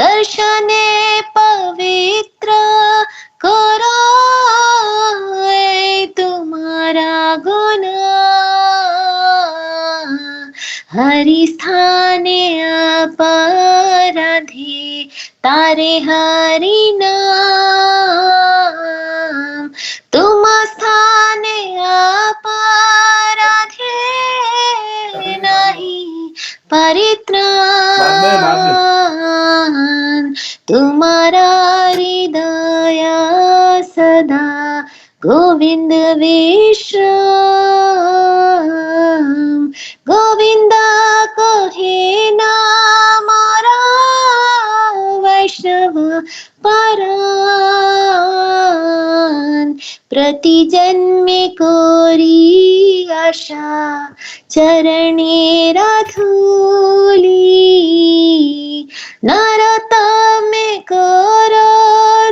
दर्शने पवित्र करो तुम्हारा गुण हरि स्थाने अपराधी तारे हरि नाम तुम स्थाने अपराधी नहीं परित्राण तुम्हारा हृदय सदा गोविंद विश्राम गोविंद कहे नामारा वैष्णव परान प्रति जन्मे कोरी आशा चरणे राधूली नरतमे करो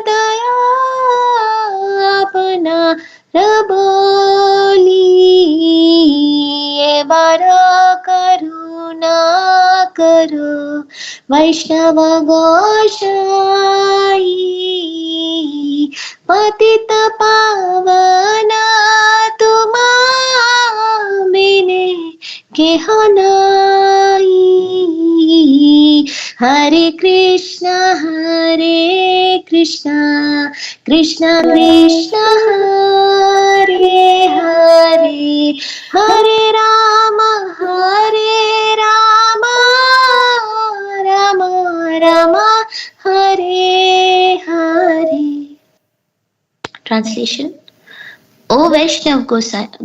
दया अपना रबोली एबार करुणा करो वैष्णव गोसाई पतित पावना तुमा बिने केह नाई हरे Krishna Krishna Krishna Hare Hare Hare Ram Ram Ram Hare Hare. Translation. O Vaishnav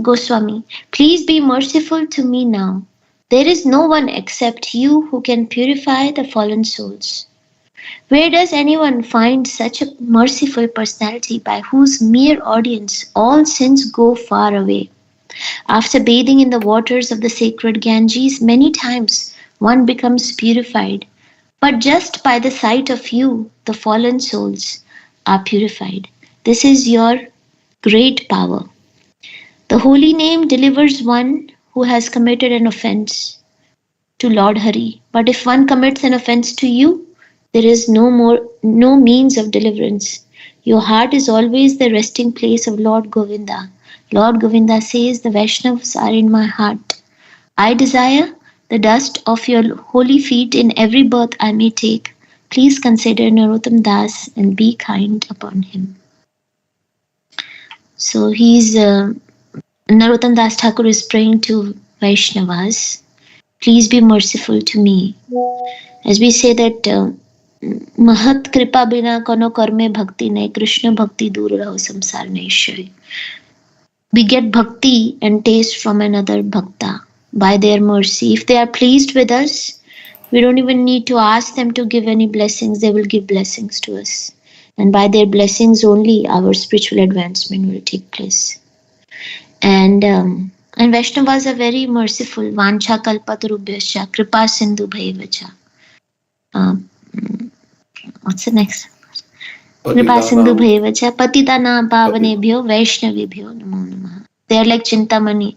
Goswami, please be merciful to me now. There is no one except you who can purify the fallen souls. Where does anyone find such a merciful personality by whose mere audience all sins go far away? After bathing in the waters of the sacred Ganges, many times one becomes purified. But just by the sight of you, the fallen souls are purified. This is your great power. The holy name delivers one who has committed an offense to Lord Hari. But if one commits an offense to you, there is no means of deliverance. Your heart is always the resting place of Lord Govinda. Lord Govinda says, the Vaishnavas are in my heart. I desire the dust of your holy feet in every birth I may take. Please consider Narottam Das and be kind upon him. So Narottam Das Thakur is praying to Vaishnavas. Please be merciful to me. As we say that Mahat Kripa Bina Kono Karme Bhakti Nahi Krishna Bhakti Dur Raho Samsar Naishari. We get bhakti and taste from another bhakta by their mercy. If they are pleased with us, we don't even need to ask them to give any blessings. They will give blessings to us. And by their blessings only, our spiritual advancement will take place. And Vaishnavas are very merciful. Vancha kalpatarubhyascha kripa sindhu bhaivacha. What's the next? Kripa sindhu bhaivacha patitana pavanebhyo vaishnavibhyo namo namaha. They are like Chintamani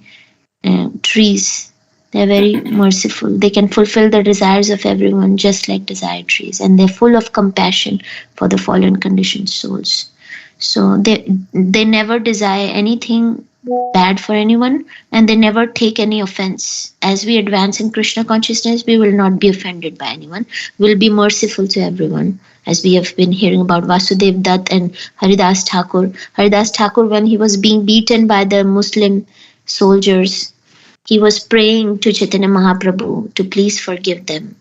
trees. They are very merciful. They can fulfill the desires of everyone just like desire trees. And they're full of compassion for the fallen conditioned souls. So they never desire anything bad for anyone, and they never take any offense. As we advance in Krishna consciousness, we will not be offended by anyone. We'll be merciful to everyone, as we have been hearing about Vasudev Dutt and Haridas Thakur. Haridas Thakur, when he was being beaten by the Muslim soldiers, he was praying to Chaitanya Mahaprabhu to please forgive them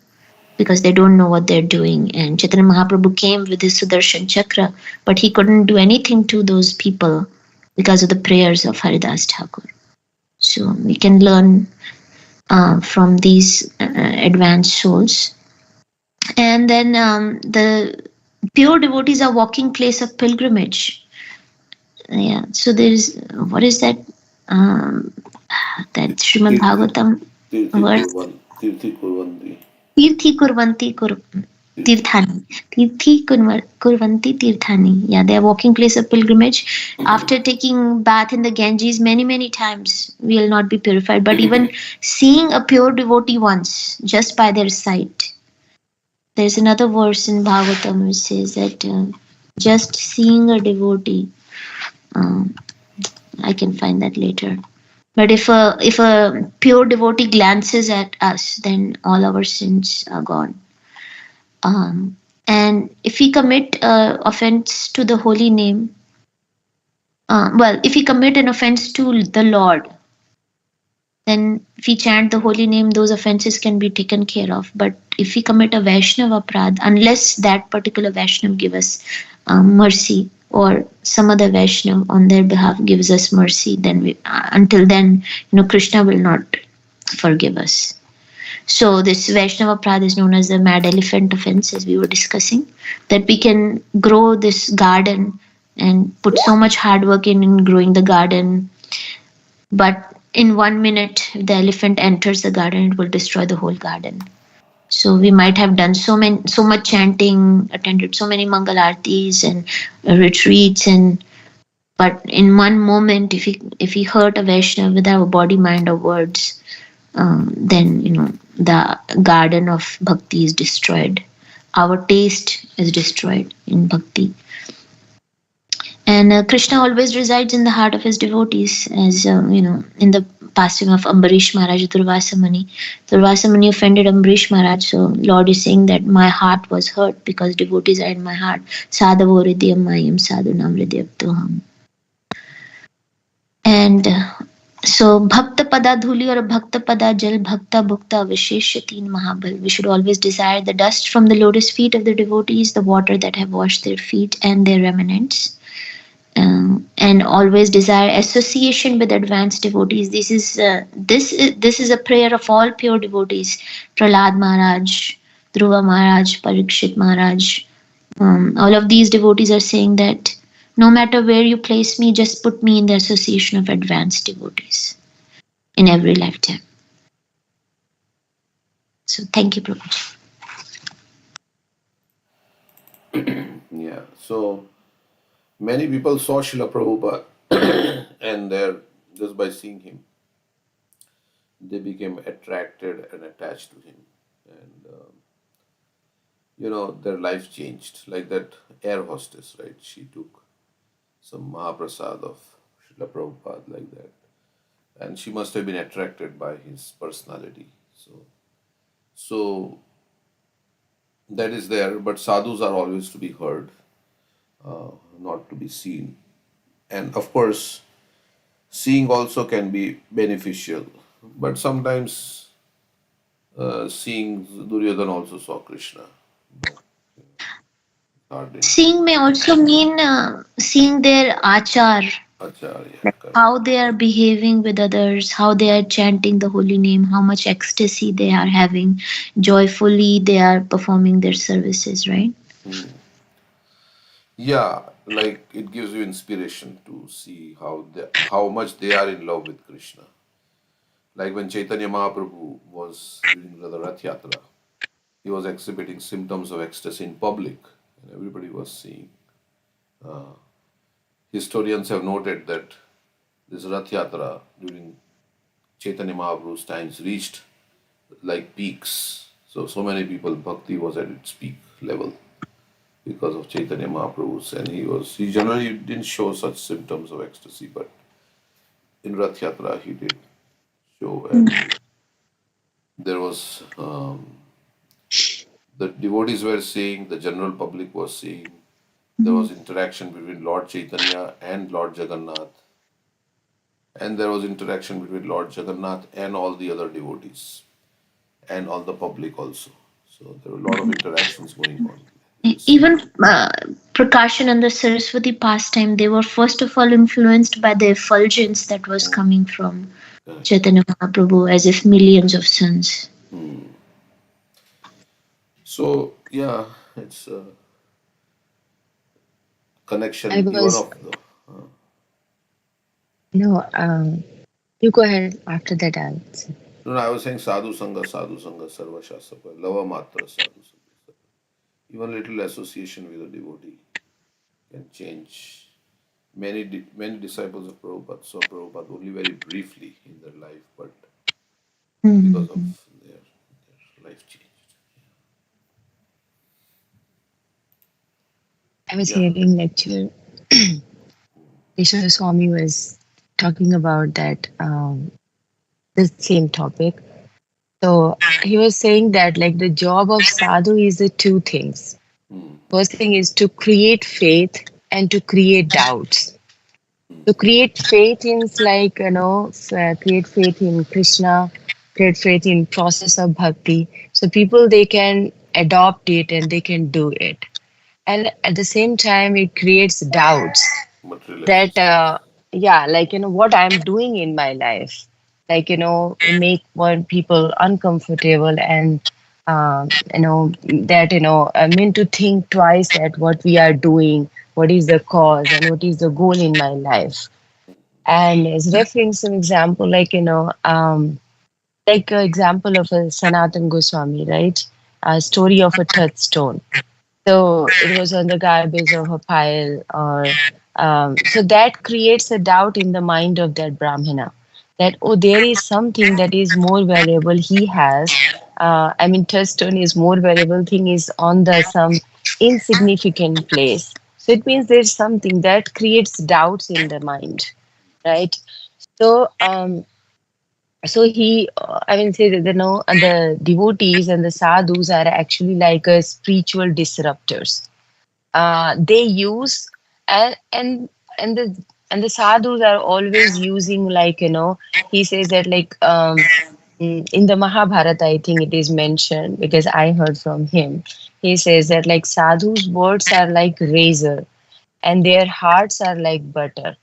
because they don't know what they're doing. And Chaitanya Mahaprabhu came with his Sudarshan Chakra, but he couldn't do anything to those people because of the prayers of Haridas Thakur. So we can learn from these advanced souls. And then the pure devotees are walking place of pilgrimage. Yeah. So there's, what is that? That Srimad Bhagavatam verse. Tirthi kurvanti tirthani. Tirthi kurvanti tirthani. Yeah, they are walking place of pilgrimage. After taking bath in the Ganges many times, we will not be purified. But even seeing a pure devotee once, just by their sight. There's another verse in Bhagavatam which says that just seeing a devotee, I can find that later. But if a pure devotee glances at us, then all our sins are gone. And if we commit offense to the holy name, if we commit an offense to the Lord, then if we chant the holy name, those offenses can be taken care of. But if we commit a Vaishnava Aparadh, unless that particular Vaishnava give us mercy, or some other Vaishnava on their behalf gives us mercy, then until then, Krishna will not forgive us. So this Vaishnava Aparadh is known as the mad elephant offense, as we were discussing, that we can grow this garden and put so much hard work in growing the garden, but in 1 minute, if the elephant enters the garden, it will destroy the whole garden. So we might have done so much chanting, attended so many Mangal Aartis and retreats, and but in one moment, if we hurt a Vaishnav with our body, mind, or words, then the garden of bhakti is destroyed. Our taste is destroyed in bhakti. And Krishna always resides in the heart of his devotees, as in the passing of Ambarish Maharaj, Durvasa Muni. Durvasa Muni offended Ambarish Maharaj, so Lord is saying that my heart was hurt because devotees are in my heart. Sadhavo hridayam mayam sadhunam hridayaptoham. And so Bhakta Pada Dhuli or Bhakta Pada Jal Bhakta Bhukta Vishesha Teen Mahabal. We should always desire the dust from the lotus feet of the devotees, the water that have washed their feet and their remnants. And always desire association with advanced devotees. This is a prayer of all pure devotees. Prahlad Maharaj, Dhruva Maharaj, Parikshit Maharaj. All of these devotees are saying that no matter where you place me, just put me in the association of advanced devotees in every lifetime. So thank you, Prabhuji. Yeah. So many people saw Srila Prabhupada and just by seeing him, they became attracted and attached to him. And, their life changed. Like that air hostess, right? She took some Mahaprasad of Srila Prabhupada like that. And she must have been attracted by his personality. So that is there, but sadhus are always to be heard, not to be seen. And of course, seeing also can be beneficial, but sometimes seeing Duryodhana also saw Krishna. But, hard Seeing may also mean seeing their achar, Acharya, like correct. how they are behaving with others, how they are chanting the holy name, how much ecstasy they are having, joyfully they are performing their services, right? Yeah, like it gives you inspiration to see how much they are in love with Krishna. Like when Chaitanya Mahaprabhu was during the Rath Yatra, he was exhibiting symptoms of ecstasy in public, and everybody was seeing. Historians have noted that this Rath Yatra during Chaitanya Mahaprabhu's times reached like peaks. So many people, bhakti was at its peak level because of Chaitanya Mahaprabhu's, and he generally didn't show such symptoms of ecstasy, but in Rath Yatra he did show, and there was the devotees were seeing, the general public was seeing. There was interaction between Lord Chaitanya and Lord Jagannath, and there was interaction between Lord Jagannath and all the other devotees and all the public also. So there were a lot of interactions going on in the scene. Even Prakashan and the Saraswati pastime, they were first of all influenced by the effulgence that was coming from Correct. Chaitanya Mahaprabhu, as if millions of suns. So yeah, it's a I connection even was of the. no. You go ahead. After that, I'll say. No, no, I was saying sadhu sangha, sarva shastra, lava matra sadhu sangha. Even little association with a devotee can change. Many disciples of Prabhupada saw Prabhupada only very briefly in their life, but because of their life changed. I was Yeah. hearing lecture. Vishnu Swami was talking about that the same topic. So he was saying that like the job of sadhu is the two things. First thing is to create faith and to create doubts. To create faith is like create faith in Krishna, create faith in process of bhakti. So people they can adopt it and they can do it. And at the same time, it creates doubts that Materialization. yeah, like what I'm doing in my life, like it make one people uncomfortable and that I mean to think twice that what we are doing, what is the cause and what is the goal in my life. And is referring some example like like an example of a Sanatan Goswami, right? A story of a touchstone. So it was on the garbage of a pile, or so that creates a doubt in the mind of that Brahmana that, oh, there is something that is more valuable he has. I mean, touchstone is more valuable thing is on the some insignificant place. So it means there's something that creates doubts in the mind, right? So so he I mean say that the devotees and the sadhus are actually like a spiritual disruptors. They use and and the and the sadhus are always using like he says that like in the Mahabharata I think it is mentioned because I heard from him. He says that like sadhus words are like razor and their hearts are like butter.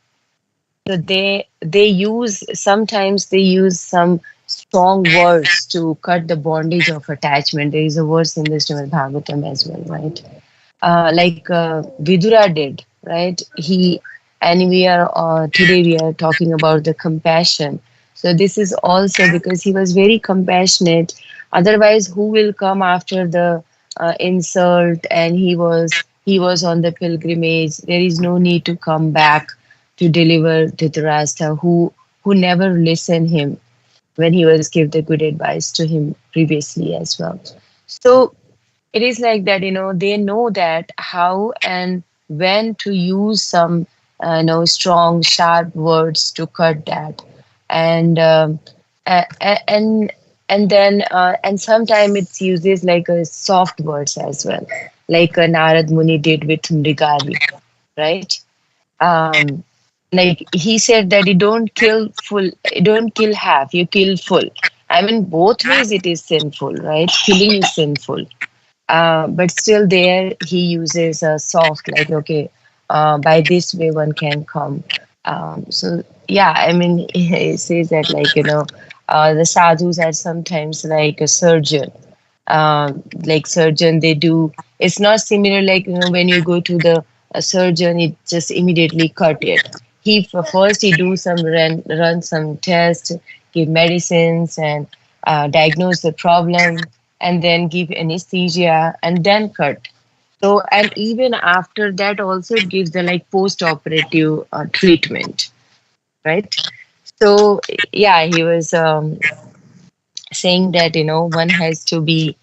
So they use sometimes they use some strong words to cut the bondage of attachment. There is a verse in the Srimad Bhagavatam as well, right? Like Vidura did, right? He and we are today we are talking about the compassion. So this is also because he was very compassionate. Otherwise, who will come after the insult? And he was on the pilgrimage. There is no need to come back to deliver Dhritarashtra, who never listened him when he was give the good advice to him previously as well. So it is like that they know that how and when to use some strong sharp words to cut that. And and then and sometimes it uses like a soft words as well, like Narad Muni did with Mrigari, right? um like he said that you don't kill full, you don't kill half, you kill full. I mean both ways it is sinful, right? Killing is sinful. But still there he uses a soft like okay, by this way one can come. So yeah, I mean he says that like the sadhus are sometimes like a surgeon. Like surgeon they do, it's not similar like when you go to the a surgeon it just immediately cut it. First he do some run some tests, give medicines and diagnose the problem, and then give anesthesia and then cut. So and even after that also it gives the like post operative treatment, right? So yeah, he was saying that one has to be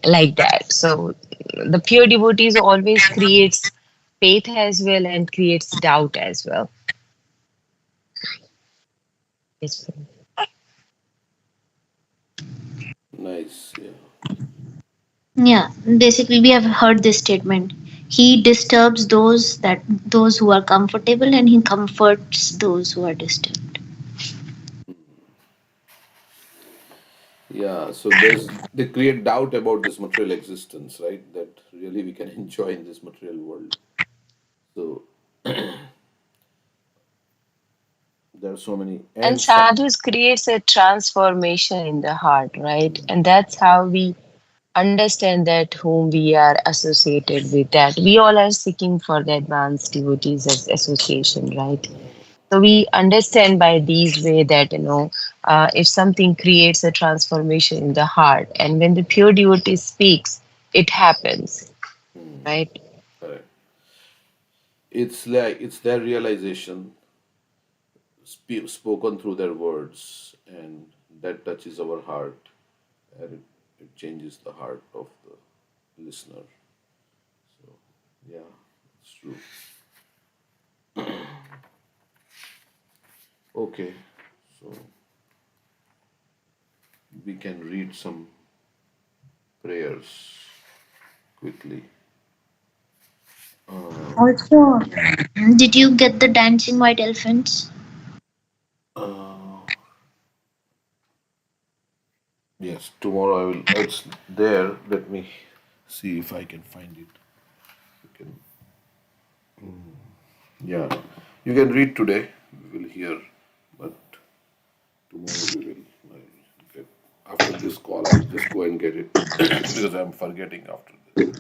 like that. So the pure devotees always creates faith as well and creates doubt as well. Yes. Nice. Yeah. Yeah, basically we have heard this statement. He disturbs those who are comfortable and he comforts those who are disturbed. Yeah. So they create doubt about this material existence, right? That really we can enjoy in this material world. So there are so many And and sadhus creates a transformation in the heart, right? And that's how we understand that whom we are associated with, that we all are seeking for the advanced devotees as association, right? So we understand by these way that if something creates a transformation in the heart, and when the pure devotee speaks, it happens, right? correct. It's like it's their realization spoken through their words, and that touches our heart, and it changes the heart of the listener. So yeah, it's true. Okay, so we can read some prayers quickly. Also, did you get the dancing white elephants? Uh, yes, tomorrow I will. It's there. Let me see if I can find it. You can, yeah, you can read today. We will hear, but tomorrow we will. I'll get, after this call, I'll just go and get it because I'm forgetting after this. So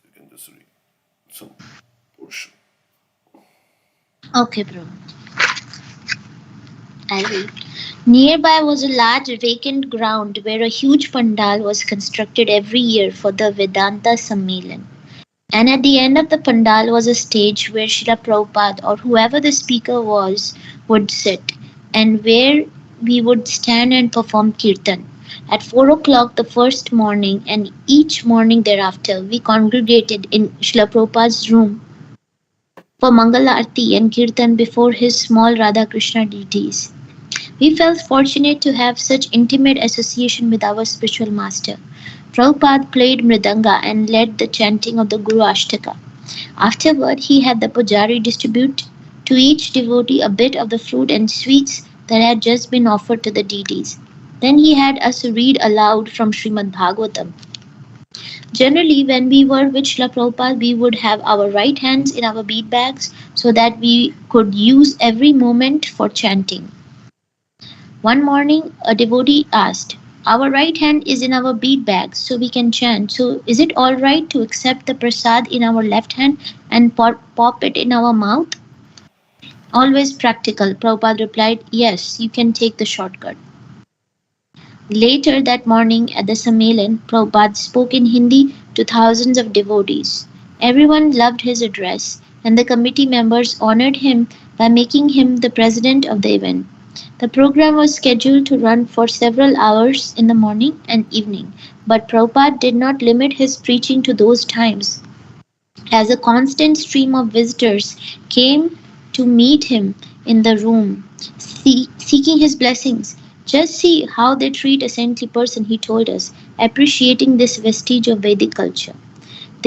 you can just read. some portion. Okay, bro. I will. Nearby was a large vacant ground where a huge pandal was constructed every year for the Vedanta Sammelan. And at the end of the pandal was a stage where Srila Prabhupada or whoever the speaker was would sit, and where we would stand and perform kirtan. At 4 o'clock the first morning and each morning thereafter, we congregated in Srila Prabhupada's room for Mangala Arti and Kirtan before his small Radha Krishna deities. We felt fortunate to have such intimate association with our spiritual master. Prabhupada played mridanga and led the chanting of the Guru Ashtaka. Afterward, he had the pujari distribute to each devotee a bit of the fruit and sweets that had just been offered to the deities. Then he had us read aloud from Srimad Bhagavatam. Generally, when we were with Srila Prabhupada, we would have our right hands in our bead bags so that we could use every moment for chanting. One morning, a devotee asked, "Our right hand is in our bead bag, so we can chant. So, is it all right to accept the prasad in our left hand and pop it in our mouth?" Always practical, Prabhupada replied, "Yes, you can take the shortcut." Later that morning at the Sammelan, Prabhupada spoke in Hindi to thousands of devotees. Everyone loved his address, and the committee members honored him by making him the president of the event. The program was scheduled to run for several hours in the morning and evening, but Prabhupada did not limit his preaching to those times, as a constant stream of visitors came to meet him in the room, seeking his blessings. "Just see how they treat a saintly person," he told us, appreciating this vestige of Vedic culture.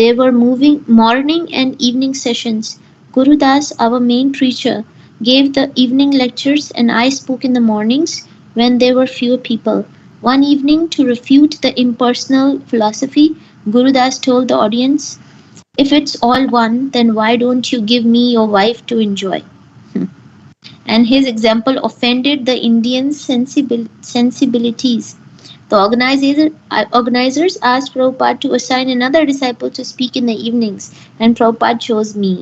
There were moving morning and evening sessions. Guru Das, our main preacher, gave the evening lectures, and I spoke in the mornings when there were fewer people. One evening, to refute the impersonal philosophy, Guru Das told the audience, "If it's all one, then why don't you give me your wife to enjoy?" And his example offended the Indians' sensibilities. The organizers asked Prabhupada to assign another disciple to speak in the evenings, and Prabhupada chose me.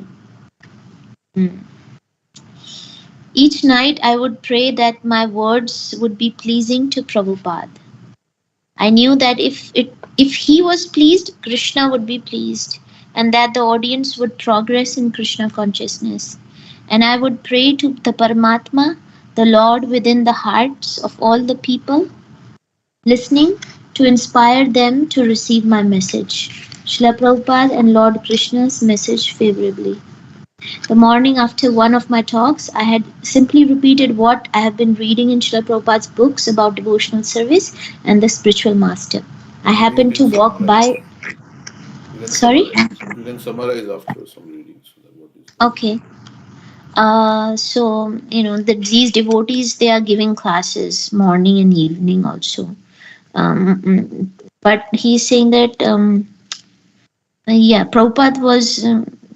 Each night I would pray that my words would be pleasing to Prabhupada. I knew that if he was pleased, Krishna would be pleased, and that the audience would progress in Krishna consciousness. And I would pray to the Paramatma, the Lord within the hearts of all the people listening, to inspire them to receive my message, Srila Prabhupada and Lord Krishna's message favorably. The morning after one of my talks, I had simply repeated what I have been reading in Srila Prabhupada's books about devotional service and the spiritual master. I happened to walk by. Sorry? You can summarize after some reading. So that what is Okay. So these devotees, they are giving classes morning and evening also. But he's saying that Prabhupada was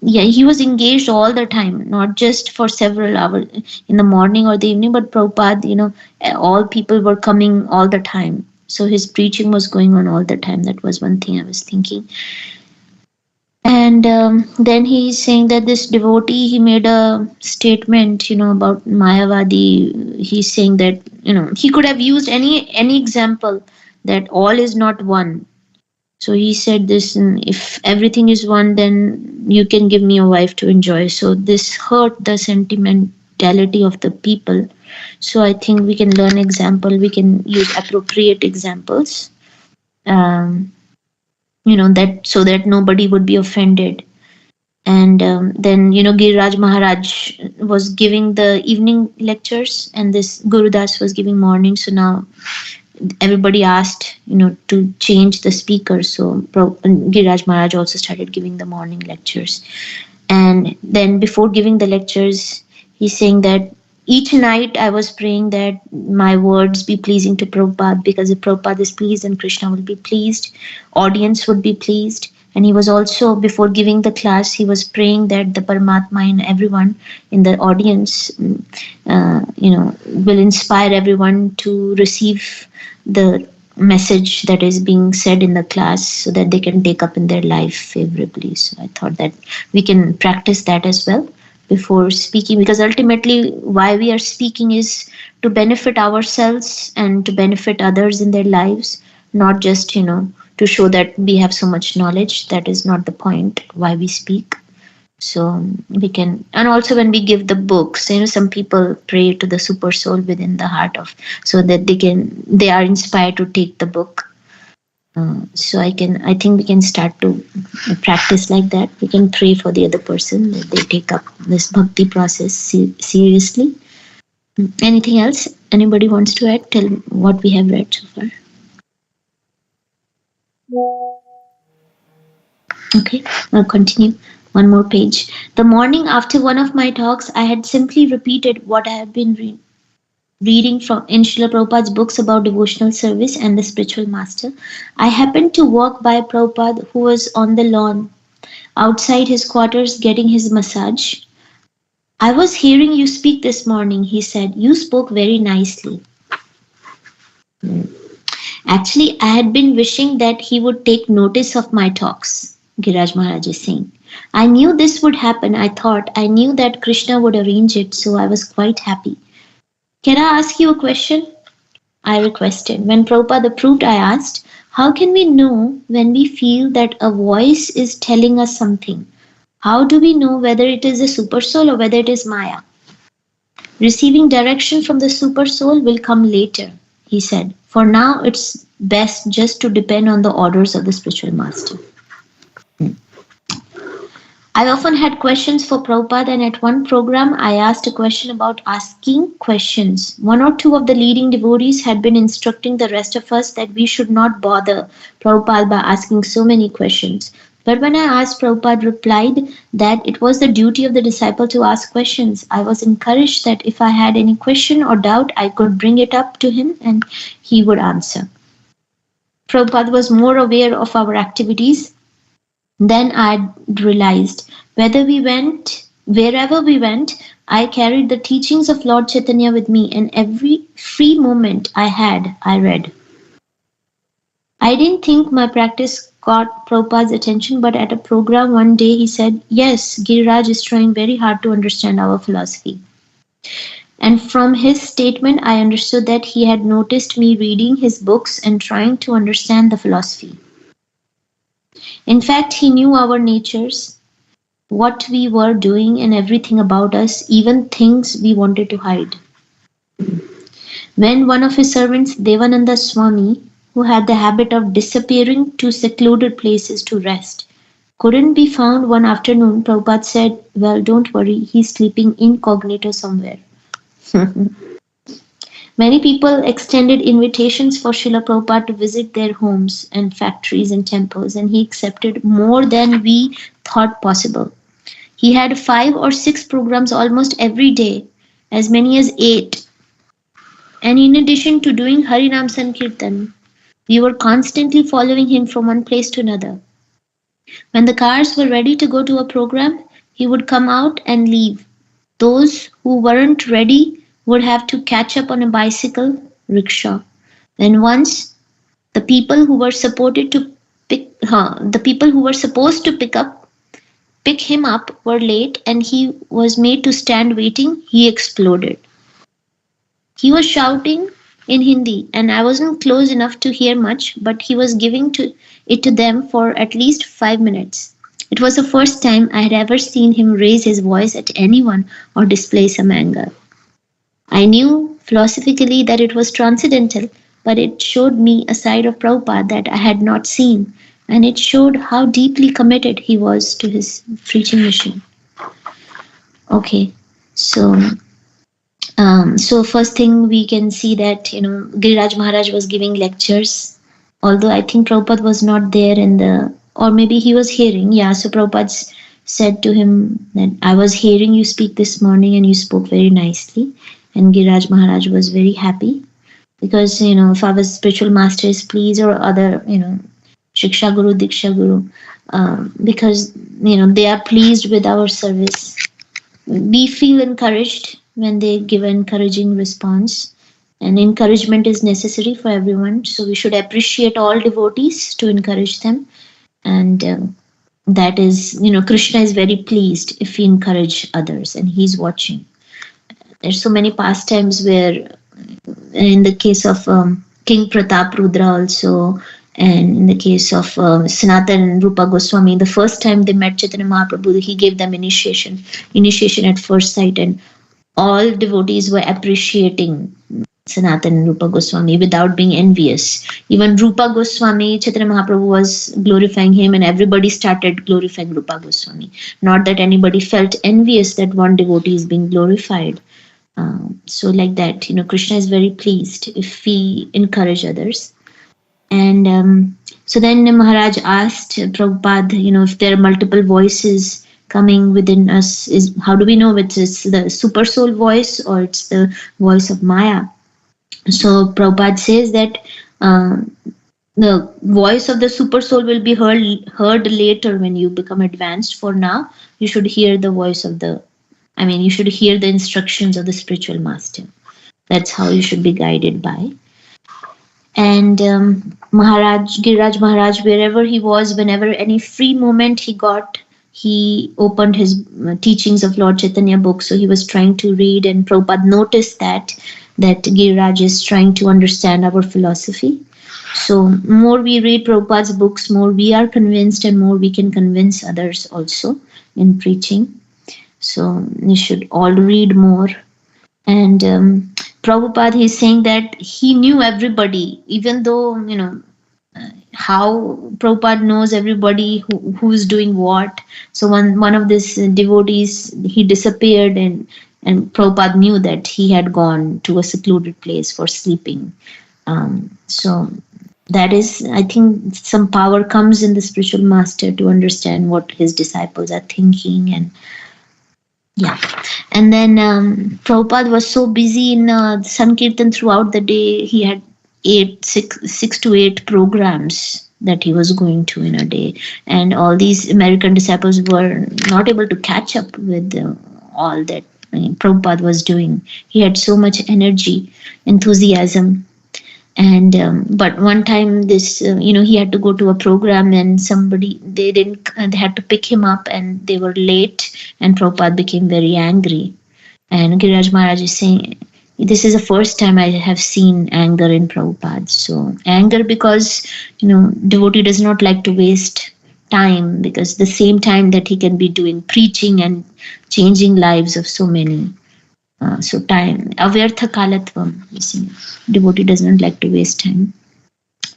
he was engaged all the time, not just for several hours in the morning or the evening, but Prabhupada, all people were coming all the time. So his preaching was going on all the time. That was one thing I was thinking. And then he's saying that this devotee, he made a statement, about Mayavadi. He's saying that, he could have used any example that all is not one. So he said this, if everything is one, then you can give me a wife to enjoy. So this hurt the sentimentality of the people. So I think we can learn example. We can use appropriate examples. That so that nobody would be offended. And then Giriraj Maharaj was giving the evening lectures, and this Guru Das was giving morning. So now everybody asked to change the speaker. So Giriraj Maharaj also started giving the morning lectures. And then before giving the lectures, he's saying that each night I was praying that my words be pleasing to Prabhupada, because if Prabhupada is pleased, then Krishna will be pleased, audience would be pleased. And he was also, before giving the class, he was praying that the Paramatma and everyone in the audience, will inspire everyone to receive the message that is being said in the class so that they can take up in their life favorably. So I thought that we can practice that as well before speaking, because ultimately why we are speaking is to benefit ourselves and to benefit others in their lives, not just, to show that we have so much knowledge. That is not the point why we speak. So we can, and also when we give the books, some people pray to the super soul within the heart of, so that they are inspired to take the book. So I think we can start to practice like that. We can pray for the other person that they take up this bhakti process seriously. Anything else anybody wants to add till what we have read so far? Okay, I'll continue. One more page. The morning after one of my talks, I had simply repeated what I had been reading from in Srila Prabhupada's books about devotional service and the spiritual master. I happened to walk by Prabhupada, who was on the lawn outside his quarters getting his massage. I was hearing you speak this morning, he said. You spoke very nicely. Actually, I had been wishing that he would take notice of my talks, Giraj Maharaj is saying. I knew this would happen, I thought. I knew that Krishna would arrange it, so I was quite happy. Can I ask you a question? I requested. When Prabhupada approved, I asked, how can we know when we feel that a voice is telling us something? How do we know whether it is a super soul or whether it is Maya? Receiving direction from the super soul will come later, he said. For now, it's best just to depend on the orders of the spiritual master. I often had questions for Prabhupada, and at one program I asked a question about asking questions. One or two of the leading devotees had been instructing the rest of us that we should not bother Prabhupada by asking so many questions. But when I asked, Prabhupada replied that it was the duty of the disciple to ask questions. I was encouraged that if I had any question or doubt, I could bring it up to him and he would answer. Prabhupada was more aware of our activities than I realized. Wherever we went, I carried the teachings of Lord Chaitanya with me, and every free moment I had, I read. I didn't think my practice got Prabhupada's attention, but at a program one day he said, yes, Giriraj is trying very hard to understand our philosophy. And from his statement, I understood that he had noticed me reading his books and trying to understand the philosophy. In fact, he knew our natures, what we were doing and everything about us, even things we wanted to hide. When one of his servants, Devananda Swami, who had the habit of disappearing to secluded places to rest, couldn't be found one afternoon, Prabhupada said, well, don't worry, he's sleeping incognito somewhere. Many people extended invitations for Srila Prabhupada to visit their homes and factories and temples, and he accepted more than we thought possible. He had 5 or 6 programs almost every day, as many as 8. And in addition to doing Harinam Sankirtan, we were constantly following him from one place to another. When the cars were ready to go to a program, he would come out and leave. Those who weren't ready would have to catch up on a bicycle, rickshaw. Then once the people who were supposed to pick him up were late and he was made to stand waiting, he exploded. He was shouting in Hindi and I wasn't close enough to hear much, but he was giving it to them for at least 5 minutes. It was the first time I had ever seen him raise his voice at anyone or display some anger. I knew philosophically that it was transcendental, but it showed me a side of Prabhupada that I had not seen, and it showed how deeply committed he was to his preaching mission. Okay, so first thing we can see that, Giriraj Maharaj was giving lectures, although I think Prabhupada was not there or maybe he was hearing. Yeah, so Prabhupada said to him that I was hearing you speak this morning and you spoke very nicely. And Giriraj Maharaj was very happy because, if our spiritual master is pleased or other, Shiksha Guru, Diksha Guru, because, they are pleased with our service. We feel encouraged when they give an encouraging response. And encouragement is necessary for everyone. So we should appreciate all devotees to encourage them. And that is, Krishna is very pleased if we encourage others, and he's watching. There's so many pastimes where, in the case of King Pratap Rudra also, and in the case of Sanatan and Rupa Goswami, the first time they met Chaitanya Mahaprabhu, he gave them initiation at first sight, and all devotees were appreciating Sanatan and Rupa Goswami without being envious. Even Rupa Goswami, Chaitanya Mahaprabhu was glorifying him, and everybody started glorifying Rupa Goswami. Not that anybody felt envious that one devotee is being glorified. So, like that, Krishna is very pleased if we encourage others. And so then Maharaj asked Prabhupada, if there are multiple voices coming within us, is how do we know if it's the super soul voice or it's the voice of Maya? So Prabhupada says that the voice of the super soul will be heard later when you become advanced. For now, you should hear the voice of you should hear the instructions of the spiritual master. That's how you should be guided by. And Giriraj Maharaj, wherever he was, whenever any free moment he got, he opened his teachings of Lord Chaitanya book. So he was trying to read, and Prabhupada noticed that Giriraj is trying to understand our philosophy. So more we read Prabhupada's books, more we are convinced, and more we can convince others also in preaching. So you should all read more. And Prabhupada, he's saying that he knew everybody, even though, how Prabhupada knows everybody who's doing what. So one of these devotees, he disappeared, and Prabhupada knew that he had gone to a secluded place for sleeping. So that is, I think, some power comes in the spiritual master to understand what his disciples are thinking. And yeah. And then Prabhupada was so busy in Sankirtan throughout the day. He had six to eight programs that he was going to in a day. And all these American disciples were not able to catch up with all that Prabhupada was doing. He had so much energy, enthusiasm. And but one time this he had to go to a program, and somebody they had to pick him up, and they were late, and Prabhupada became very angry. And Giriraj Maharaj is saying, this is the first time I have seen anger in Prabhupada. So anger, because devotee does not like to waste time, because the same time that he can be doing preaching and changing lives of so many. So time, avyartha kalatvam, you see, devotee does not like to waste time.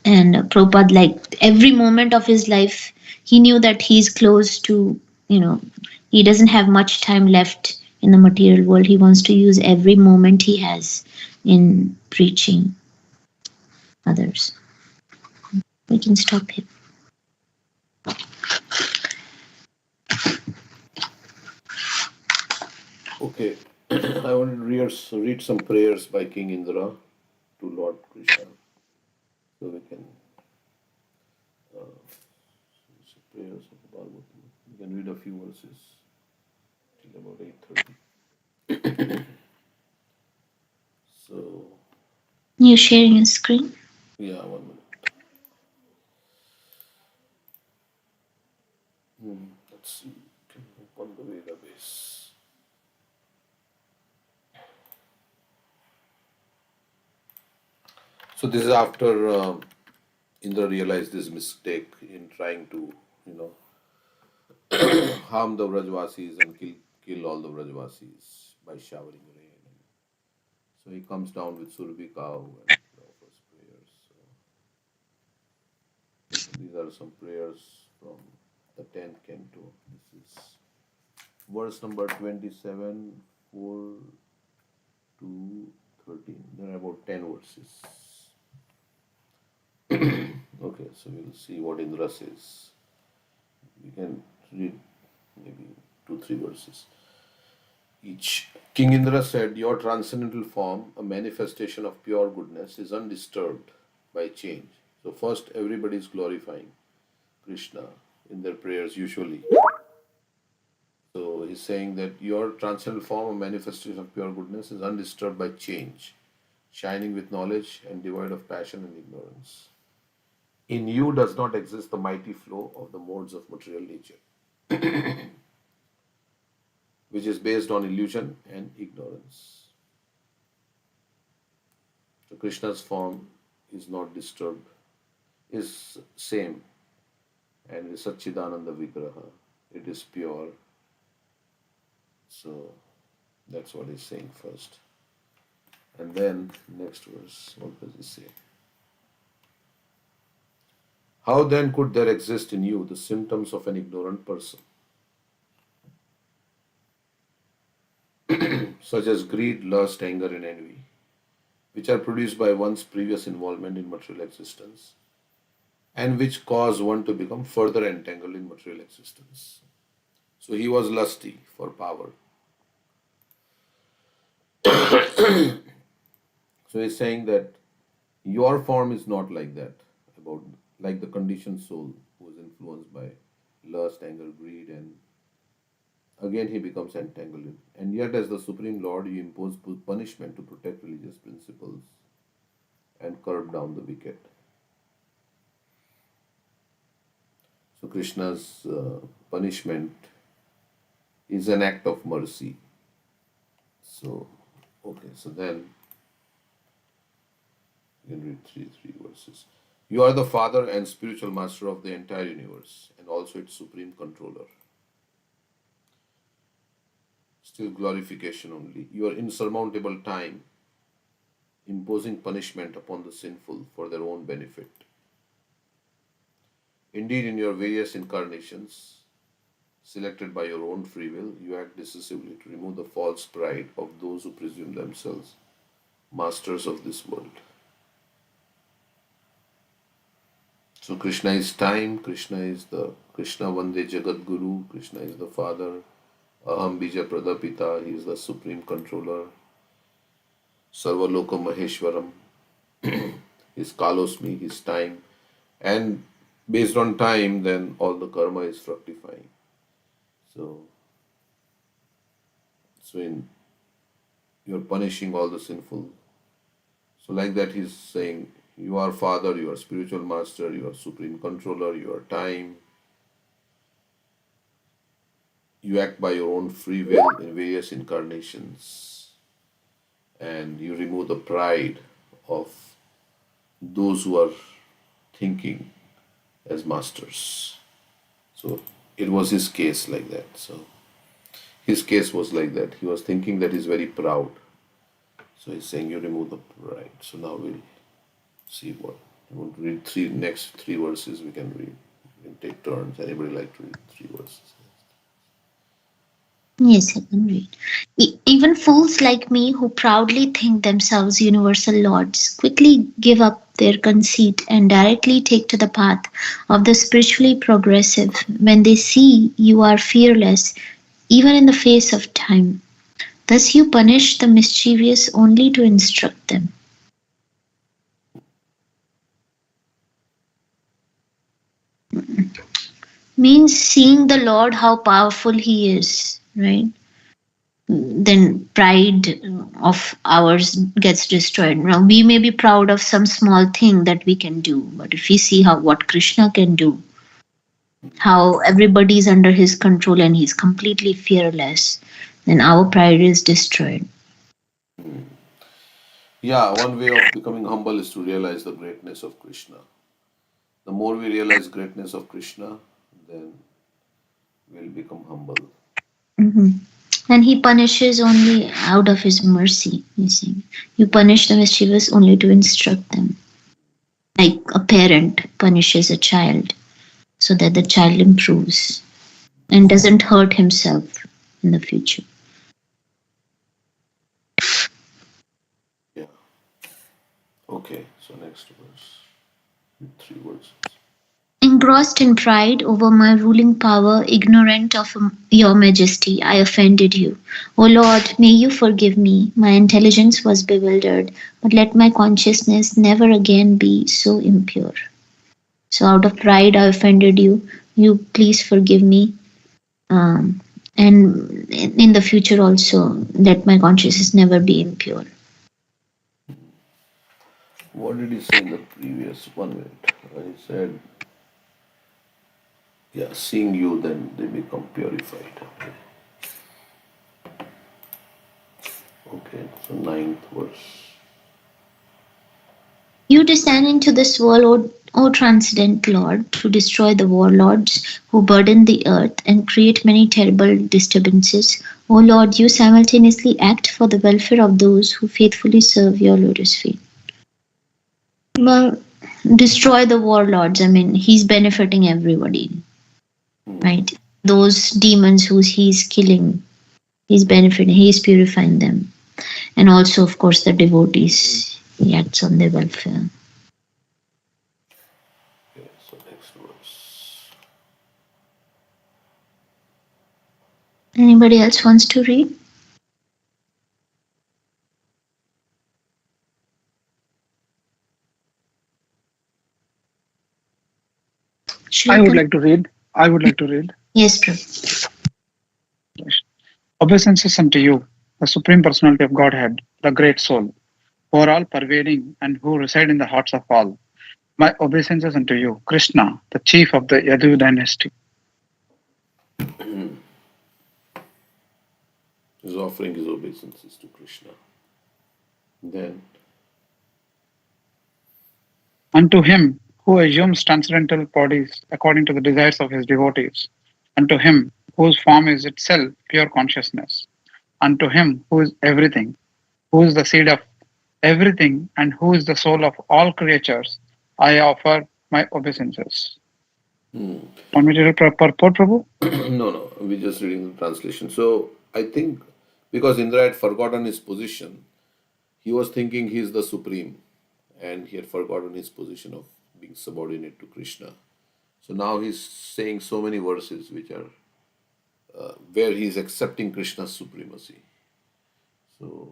And Prabhupada, like every moment of his life, he knew that he's close to, he doesn't have much time left in the material world. He wants to use every moment he has in preaching others. We can stop here. Okay, I want to read some prayers by King Indra to Lord Krishna. So we can prayers of the Bhagavatam. We can read a few verses till about 8:30. So You sharing your screen? yeah, 1 minute. Let's see. Can open the database. So this is after Indra realized his mistake in trying to, harm the Vrajvasis and kill all the Vrajvasis by showering rain. So he comes down with Surabhi cow and offers prayers. So these are some prayers from the 10th canto. This is verse number 27, 4 to 13. There are about 10 verses. Okay, so we'll see what Indra says. We can read maybe 2-3 verses each. King Indra said, your transcendental form, a manifestation of pure goodness, is undisturbed by change. So first, everybody is glorifying Krishna in their prayers usually. So he's saying that your transcendental form, a manifestation of pure goodness, is undisturbed by change. shining with knowledge and devoid of passion and ignorance. In you does not exist the mighty flow of the modes of material nature, which is based on illusion and ignorance. So Krishna's form is not disturbed, is same, and is Satchidananda Vigraha. It is pure. So that's what he's saying first. And then next verse, what does he say? How then could there exist in you the symptoms of an ignorant person, such as greed, lust, anger, and envy, which are produced by one's previous involvement in material existence, and which cause one to become further entangled in material existence? So he was lusty for power. So he's saying that your form is not like that, about like the conditioned soul who is influenced by lust, anger, greed, and again he becomes entangled in. And yet, as the Supreme Lord, you impose punishment to protect religious principles and curb down the wicked. So Krishna's punishment is an act of mercy. So, okay, so then you can read three verses. You are the father and spiritual master of the entire universe and also its supreme controller. Still glorification only. Your insurmountable time imposing punishment upon the sinful for their own benefit. Indeed, in your various incarnations, selected by your own free will, you act decisively to remove the false pride of those who presume themselves masters of this world. So Krishna is time, Krishna Vande Jagat Guru, Krishna is the father, Aham Bija Pradapita, he is the supreme controller, Sarvaloka Maheshwaram, his Kalosmi, his time, and based on time, then all the karma is fructifying. So you're punishing all the sinful. So like that he's saying, you are father, you are spiritual master, you are supreme controller, you are time. You act by your own free will in various incarnations, and you remove the pride of those who are thinking as masters. So it was his case like that. So his case was like that. He was thinking that he's very proud. So he's saying you remove the pride. So now we'll see what you want to read. Next three verses we can read. We can take turns. Anybody like to read 3 verses? Yes, I can read. Even fools like me who proudly think themselves universal lords quickly give up their conceit and directly take to the path of the spiritually progressive when they see you are fearless even in the face of time. Thus you punish the mischievous only to instruct them. Means seeing the Lord how powerful he is, right? Then pride of ours gets destroyed. Now we may be proud of some small thing that we can do, but if we see what Krishna can do, how everybody is under his control and he's completely fearless, then our pride is destroyed. Yeah, one way of becoming humble is to realize the greatness of Krishna. The more we realize greatness of Krishna, then we'll become humble. Mm-hmm. And he punishes only out of his mercy. You see, you punish the mischievous only to instruct them, like a parent punishes a child so that the child improves and doesn't hurt himself in the future. Yeah. Okay, so next verse. 3 verses. Engrossed in pride over my ruling power, ignorant of your majesty, I offended you. O Lord, may you forgive me. My intelligence was bewildered, but let my consciousness never again be so impure. So out of pride, I offended you. You please forgive me. And in the future also, let my consciousness never be impure. What did he say in the previous 1 minute? He said, yeah, seeing you, then they become purified. Okay, okay, so ninth verse. You descend into this world, O transcendent Lord, to destroy the warlords who burden the earth and create many terrible disturbances. O Lord, you simultaneously act for the welfare of those who faithfully serve your lotus feet. Well, destroy the warlords. I mean, he's benefiting everybody, right? Those demons who he's killing, he's benefiting, he's purifying them. And also, of course, the devotees, he acts on their welfare. Okay, so next verse. Anybody else wants to read? I would like to read. Yes, Prabhu. Obeisances unto you, the Supreme Personality of Godhead, the Great Soul, who are all pervading and who reside in the hearts of all. My obeisances unto you, Krishna, the chief of the Yadu dynasty. He's offering his obeisances to Krishna. Then, Unto him who assumes transcendental bodies according to the desires of his devotees. Unto him whose form is itself pure consciousness. Unto him who is everything, who is the seed of everything, and who is the soul of all creatures, I offer my obeisances. Want me to read purport, Prabhu? no, we're just reading the translation. So, I think because Indra had forgotten his position, he was thinking he's the supreme, and he had forgotten his position of being subordinate to Krishna. So now he's saying so many verses which are where he's accepting Krishna's supremacy. So,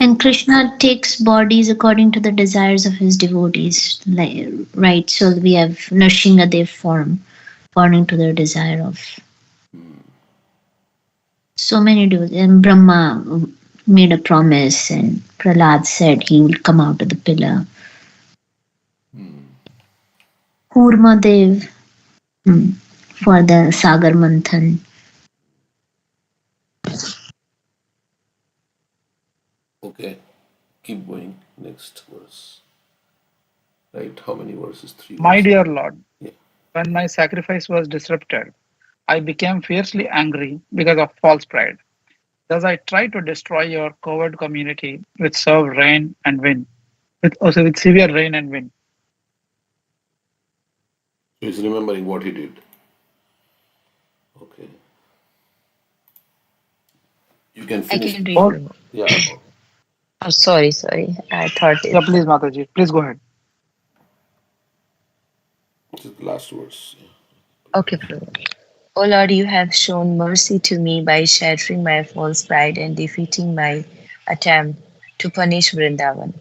And Krishna takes bodies according to the desires of his devotees, right? So we have Nrsingadev form according to their desire of so many devotees. And Brahma made a promise, and Prahlad said he will come out of the pillar. Kurmadev for the Sagar Manthan. okay, keep going. Next verse. Right? How many verses? 3 My verses. dear Lord, Yeah. when my sacrifice was disrupted, I became fiercely angry because of false pride. Thus I tried to destroy your coward community with severe rain and wind. With severe rain and wind. So he's remembering what he did. Okay. You can I finish. can read. Or, Prabhu. Yeah. Oh, sorry. I thought yeah, it. please, Mataji, please go ahead. This is the last verse. Yeah. Okay, Prabhu. O Lord, you have shown mercy to me by shattering my false pride and defeating my attempt to punish Vrindavan.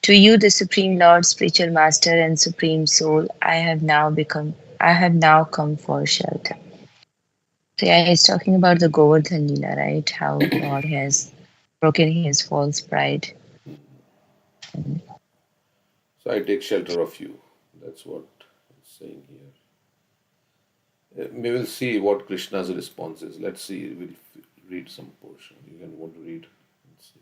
To you, the Supreme Lord, Spiritual Master, and Supreme Soul, I have now come for shelter. So yeah, he's talking about the Govardhan Leela, right? How God has broken his false pride. So I take shelter of you. That's what it's saying here. We will see what Krishna's response is. Let's see. We'll read some portion. You can want to read. Let's see.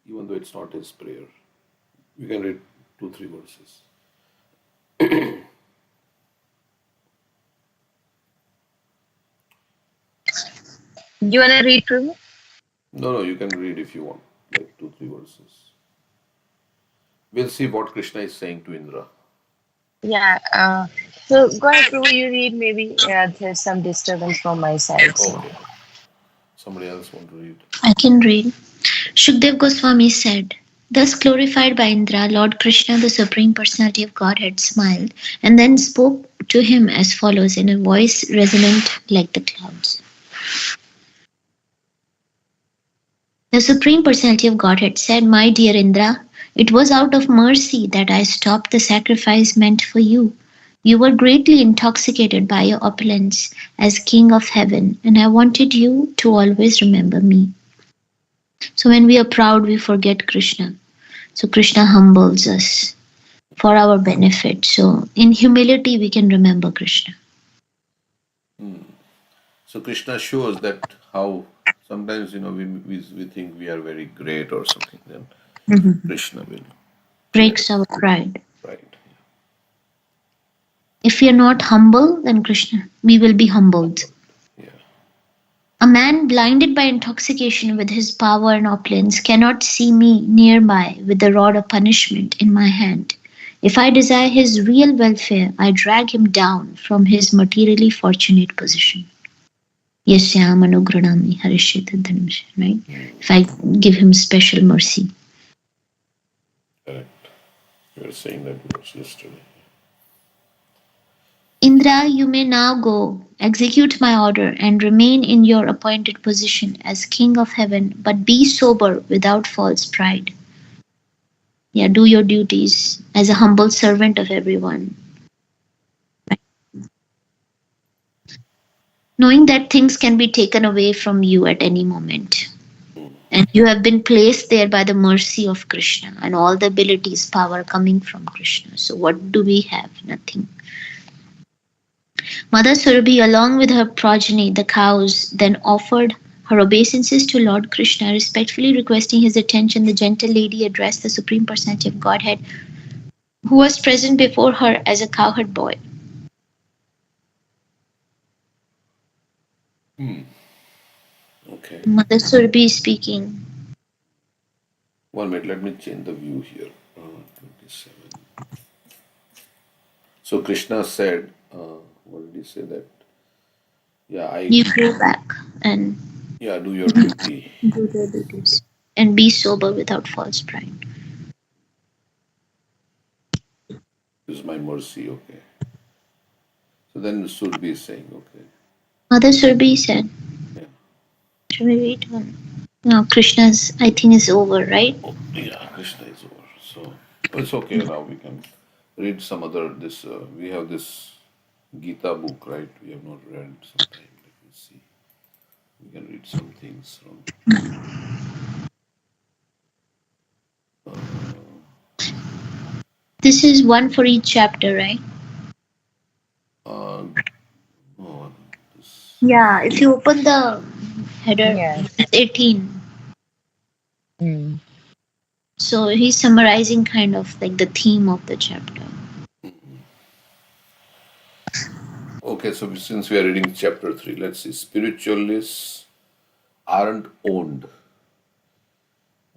Even though it's not his prayer, we can read 2-3 verses. You wanna read, Prabhu? No, you can read if you want, like 2-3 verses. We'll see what Krishna is saying to Indra. Yeah. So go ahead, Prabhu. You read. Maybe there's some disturbance from my side. So. Okay. Somebody else want to read? I can read. Shukdev Goswami said, thus glorified by Indra, Lord Krishna, the Supreme Personality of Godhead, smiled and then spoke to him as follows in a voice resonant like the clouds. The Supreme Personality of Godhead said, my dear Indra, it was out of mercy that I stopped the sacrifice meant for you. You were greatly intoxicated by your opulence as King of Heaven, and I wanted you to always remember me. So when we are proud, we forget Krishna. So Krishna humbles us for our benefit. So in humility, we can remember Krishna. So Krishna shows that how sometimes we think we are very great or something. Then Krishna will let Breaks us our pride. right. If we are not humble, then Krishna, we will be humbled. Yeah. A man blinded by intoxication with his power and opulence cannot see me nearby with the rod of punishment in my hand. If I desire his real welfare, I drag him down from his materially fortunate position. Yasyam anugranami harishita dhanamsha, right? If I give him special mercy. Correct. You were saying that verse yesterday. Indra, you may now go, execute my order, and remain in your appointed position as king of heaven, but be sober without false pride. Yeah, do your duties as a humble servant of everyone, knowing that things can be taken away from you at any moment. And you have been placed there by the mercy of Krishna and all the abilities, power coming from Krishna. So, what do we have? Nothing. Mother Surabhi, along with her progeny, the cows, then offered her obeisances to Lord Krishna, respectfully requesting his attention. The gentle lady addressed the Supreme Personality of Godhead, who was present before her as a cowherd boy. Okay. Mother Surabhi is speaking. 1 minute, let me change the view here. 27. So Krishna said, what did he say that? Yeah, You go back and do your duty. do the duties and be sober without false pride. Use my mercy, okay. So then Surbi is saying, okay. Mother Surabhi said, Yeah. should we read one? No, Krishna's, I think, is over, right? Oh, yeah, Krishna is over. So it's okay now. We can read some other. We have this Gita book, right? We have not read sometime. Let me see. We can read some things from. This is one for each chapter, right? No, this. Yeah, if you open the header, Yes. it's 18. Mm. So he's summarizing kind of like the theme of the chapter. Okay, so since we are reading chapter 3, let's see. Spiritualists aren't owned.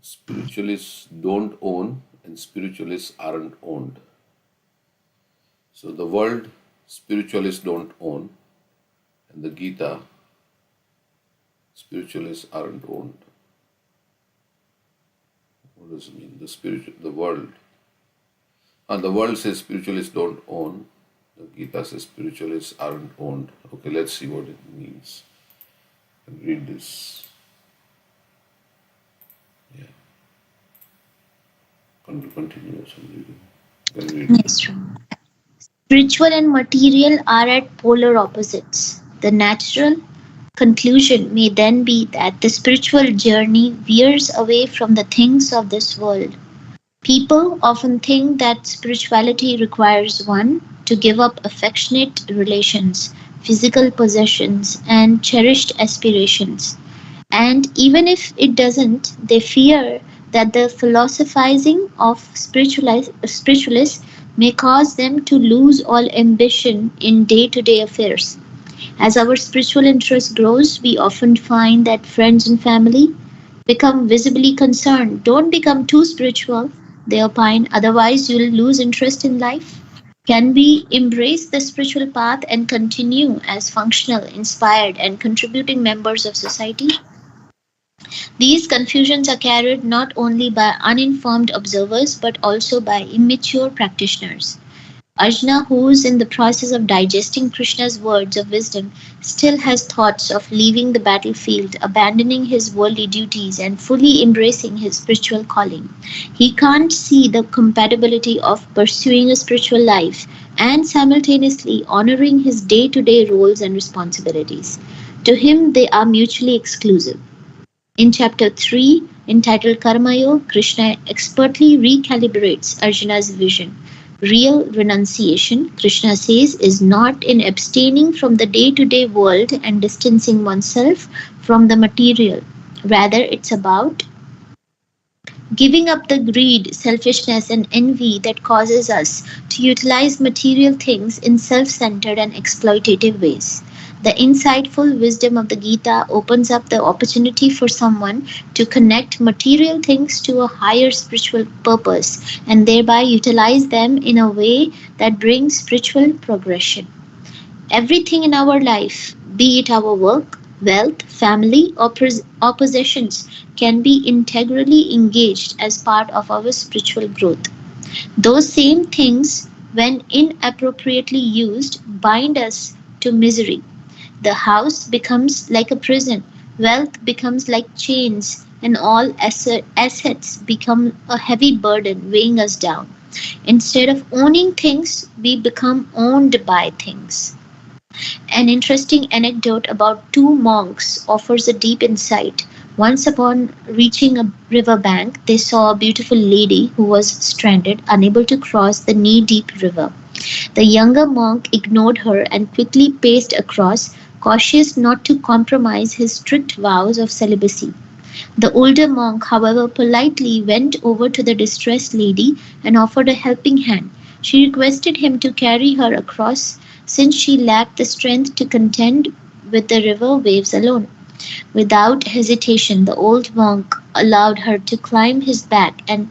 Spiritualists don't own, and spiritualists aren't owned. So the world, spiritualists don't own, and the Gita, spiritualists aren't owned. What does it mean? The world. And the world says spiritualists don't own. The Gita says spiritualists aren't owned. Okay, let's see what it means. And read this. Yeah. Continue some reading. You can read. Next one. Spiritual and material are at polar opposites. The natural conclusion may then be that the spiritual journey veers away from the things of this world. People often think that spirituality requires one to give up affectionate relations, physical possessions, and cherished aspirations. And even if it doesn't, they fear that the philosophizing of spiritualists may cause them to lose all ambition in day to day affairs. As our spiritual interest grows, we often find that friends and family become visibly concerned. Don't become too spiritual, they opine, otherwise, you'll lose interest in life. Can we embrace the spiritual path and continue as functional, inspired, and contributing members of society? These confusions are carried not only by uninformed observers but also by immature practitioners. Arjuna, who is in the process of digesting Krishna's words of wisdom, still has thoughts of leaving the battlefield, abandoning his worldly duties, and fully embracing his spiritual calling. He can't see the compatibility of pursuing a spiritual life and simultaneously honoring his day to day roles and responsibilities. To him, they are mutually exclusive. In chapter 3, entitled Karma Yoga, Krishna expertly recalibrates Arjuna's vision. Real renunciation, Krishna says, is not in abstaining from the day to day world and distancing oneself from the material. Rather, it's about giving up the greed, selfishness, and envy that causes us to utilize material things in self centered and exploitative ways. The insightful wisdom of the Gita opens up the opportunity for someone to connect material things to a higher spiritual purpose and thereby utilize them in a way that brings spiritual progression. Everything in our life, be it our work, wealth, family, or possessions, can be integrally engaged as part of our spiritual growth. Those same things, when inappropriately used, bind us to misery. The house becomes like a prison, wealth becomes like chains, and all assets become a heavy burden weighing us down. Instead of owning things, we become owned by things. An interesting anecdote about two monks offers a deep insight. Once, upon reaching a river bank, they saw a beautiful lady who was stranded, unable to cross the knee deep river. The younger monk ignored her and quickly paced across, cautious not to compromise his strict vows of celibacy. The older monk, however, politely went over to the distressed lady and offered a helping hand. She requested him to carry her across since she lacked the strength to contend with the river waves alone. Without hesitation, the old monk allowed her to climb his back and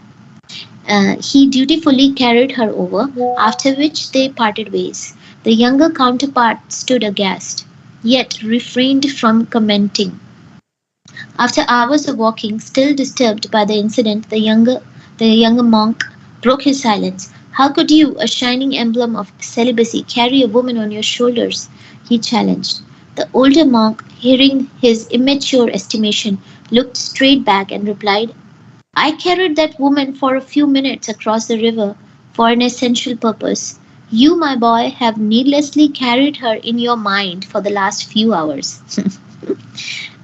he dutifully carried her over, after which they parted ways. The younger counterpart stood aghast, yet refrained from commenting. After hours of walking, still disturbed by the incident, the younger monk broke his silence. How could you, a shining emblem of celibacy, carry a woman on your shoulders? He challenged. The older monk, hearing his immature estimation, looked straight back and replied, I carried that woman for a few minutes across the river for an essential purpose. You, my boy, have needlessly carried her in your mind for the last few hours.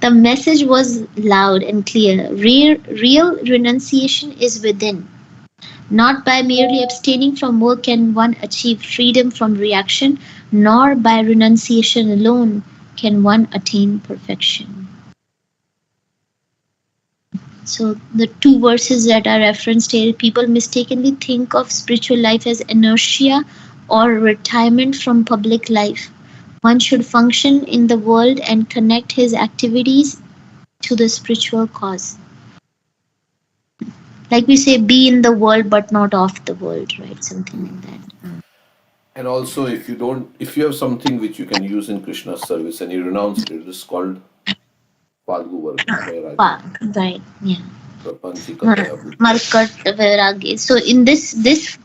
The message was loud and clear. Real renunciation is within. Not by merely abstaining from work can one achieve freedom from reaction, nor by renunciation alone can one attain perfection. So, the two verses that are referenced here, people mistakenly think of spiritual life as inertia or retirement from public life. One should function in the world and connect his activities to the spiritual cause. Like we say, be in the world but not of the world, right? Something like that. And also, if you have something which you can use in Krishna's service and you renounce it, it is called Falgu Vairagya. Right, yeah. Prapanchikataya buddhya. Markat Vairagya. So in this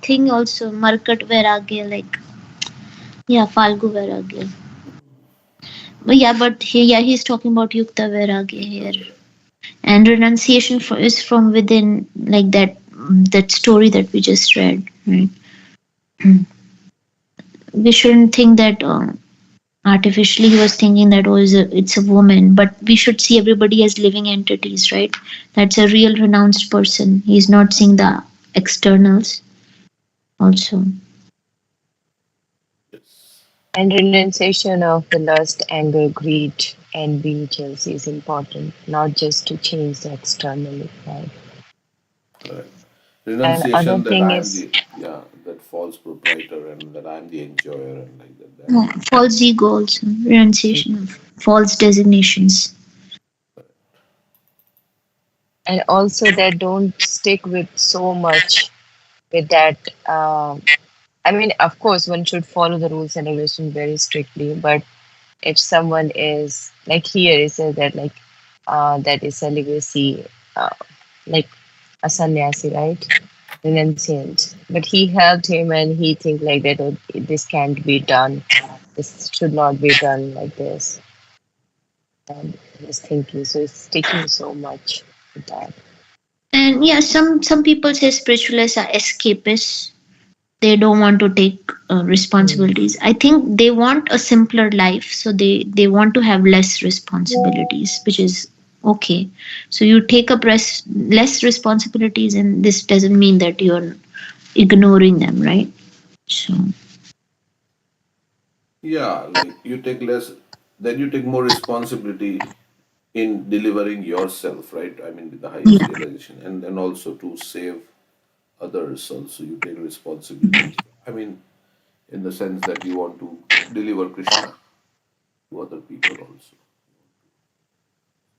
thing also, Markat Vairagya, like, yeah, Falgu Vairagya. But yeah, he's talking about Yukta Vairagya here. And renunciation is from within, like that story that we just read, right? We shouldn't think that artificially he was thinking that it's a woman, but we should see everybody as living entities, right? That's a real renounced person. He's not seeing the externals also. And renunciation of the lust, anger, greed, envy, jealousy is important, not just to change the external life. Right. And other Renunciation that thing I am is, that false proprietor and that I am the enjoyer and like that. No, false ego also. Renunciation of false designations. and also that don't stick with so much with that. I mean, of course, one should follow the rules and regulations very strictly, but if someone is like here, it says that like that is celibacy, like a sannyasi, right? Renunciant. But he helped him and he think like that, oh, this can't be done. This should not be done like this. And he's thinking, so it's sticking so much with that. And yeah, some people say spiritualists are escapists. They don't want to take responsibilities. I think they want a simpler life, so they want to have less responsibilities, which is Okay. So you take up less responsibilities, and this doesn't mean that you're ignoring them, right? So, Yeah, like you take less, then you take more responsibility in delivering yourself, right? I mean, with the highest yeah. realization, and then also to save others. Also, you take responsibility. I mean, in the sense that you want to deliver Krishna to other people also.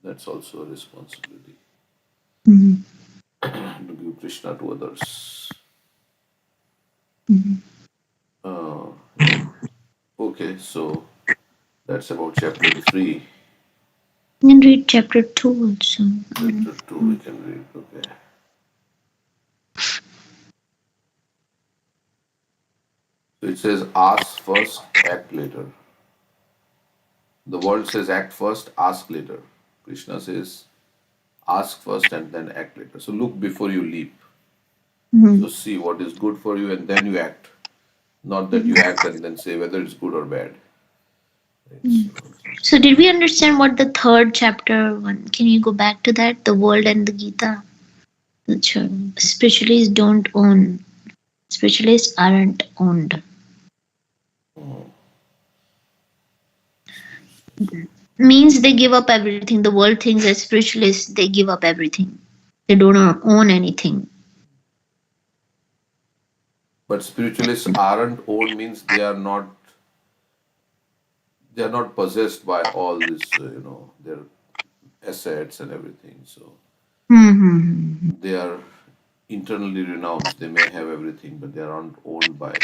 That's also a responsibility Mhm. to give Krishna to others. Mhm. Uh, okay, so that's about chapter 3. You can read chapter 2 also. Chapter 2 we can read. Okay. So it says, ask first, act later. The world says, act first, ask later. Krishna says, ask first and then act later. So look before you leap. So Mhm. see what is good for you and then you act. Not that you act and then say whether it's good or bad. Right? So, So, did we understand what the third chapter one? Can you go back to that? The world and the Gita. Sure. Spiritualists don't own. Spiritualists aren't owned. Means they give up everything. The world thinks as spiritualists, they give up everything. They don't own anything. but spiritualists aren't owned means they are not possessed by all this, their assets and everything. So Mm-hmm. they are internally renounced. They may have everything, but they aren't owned by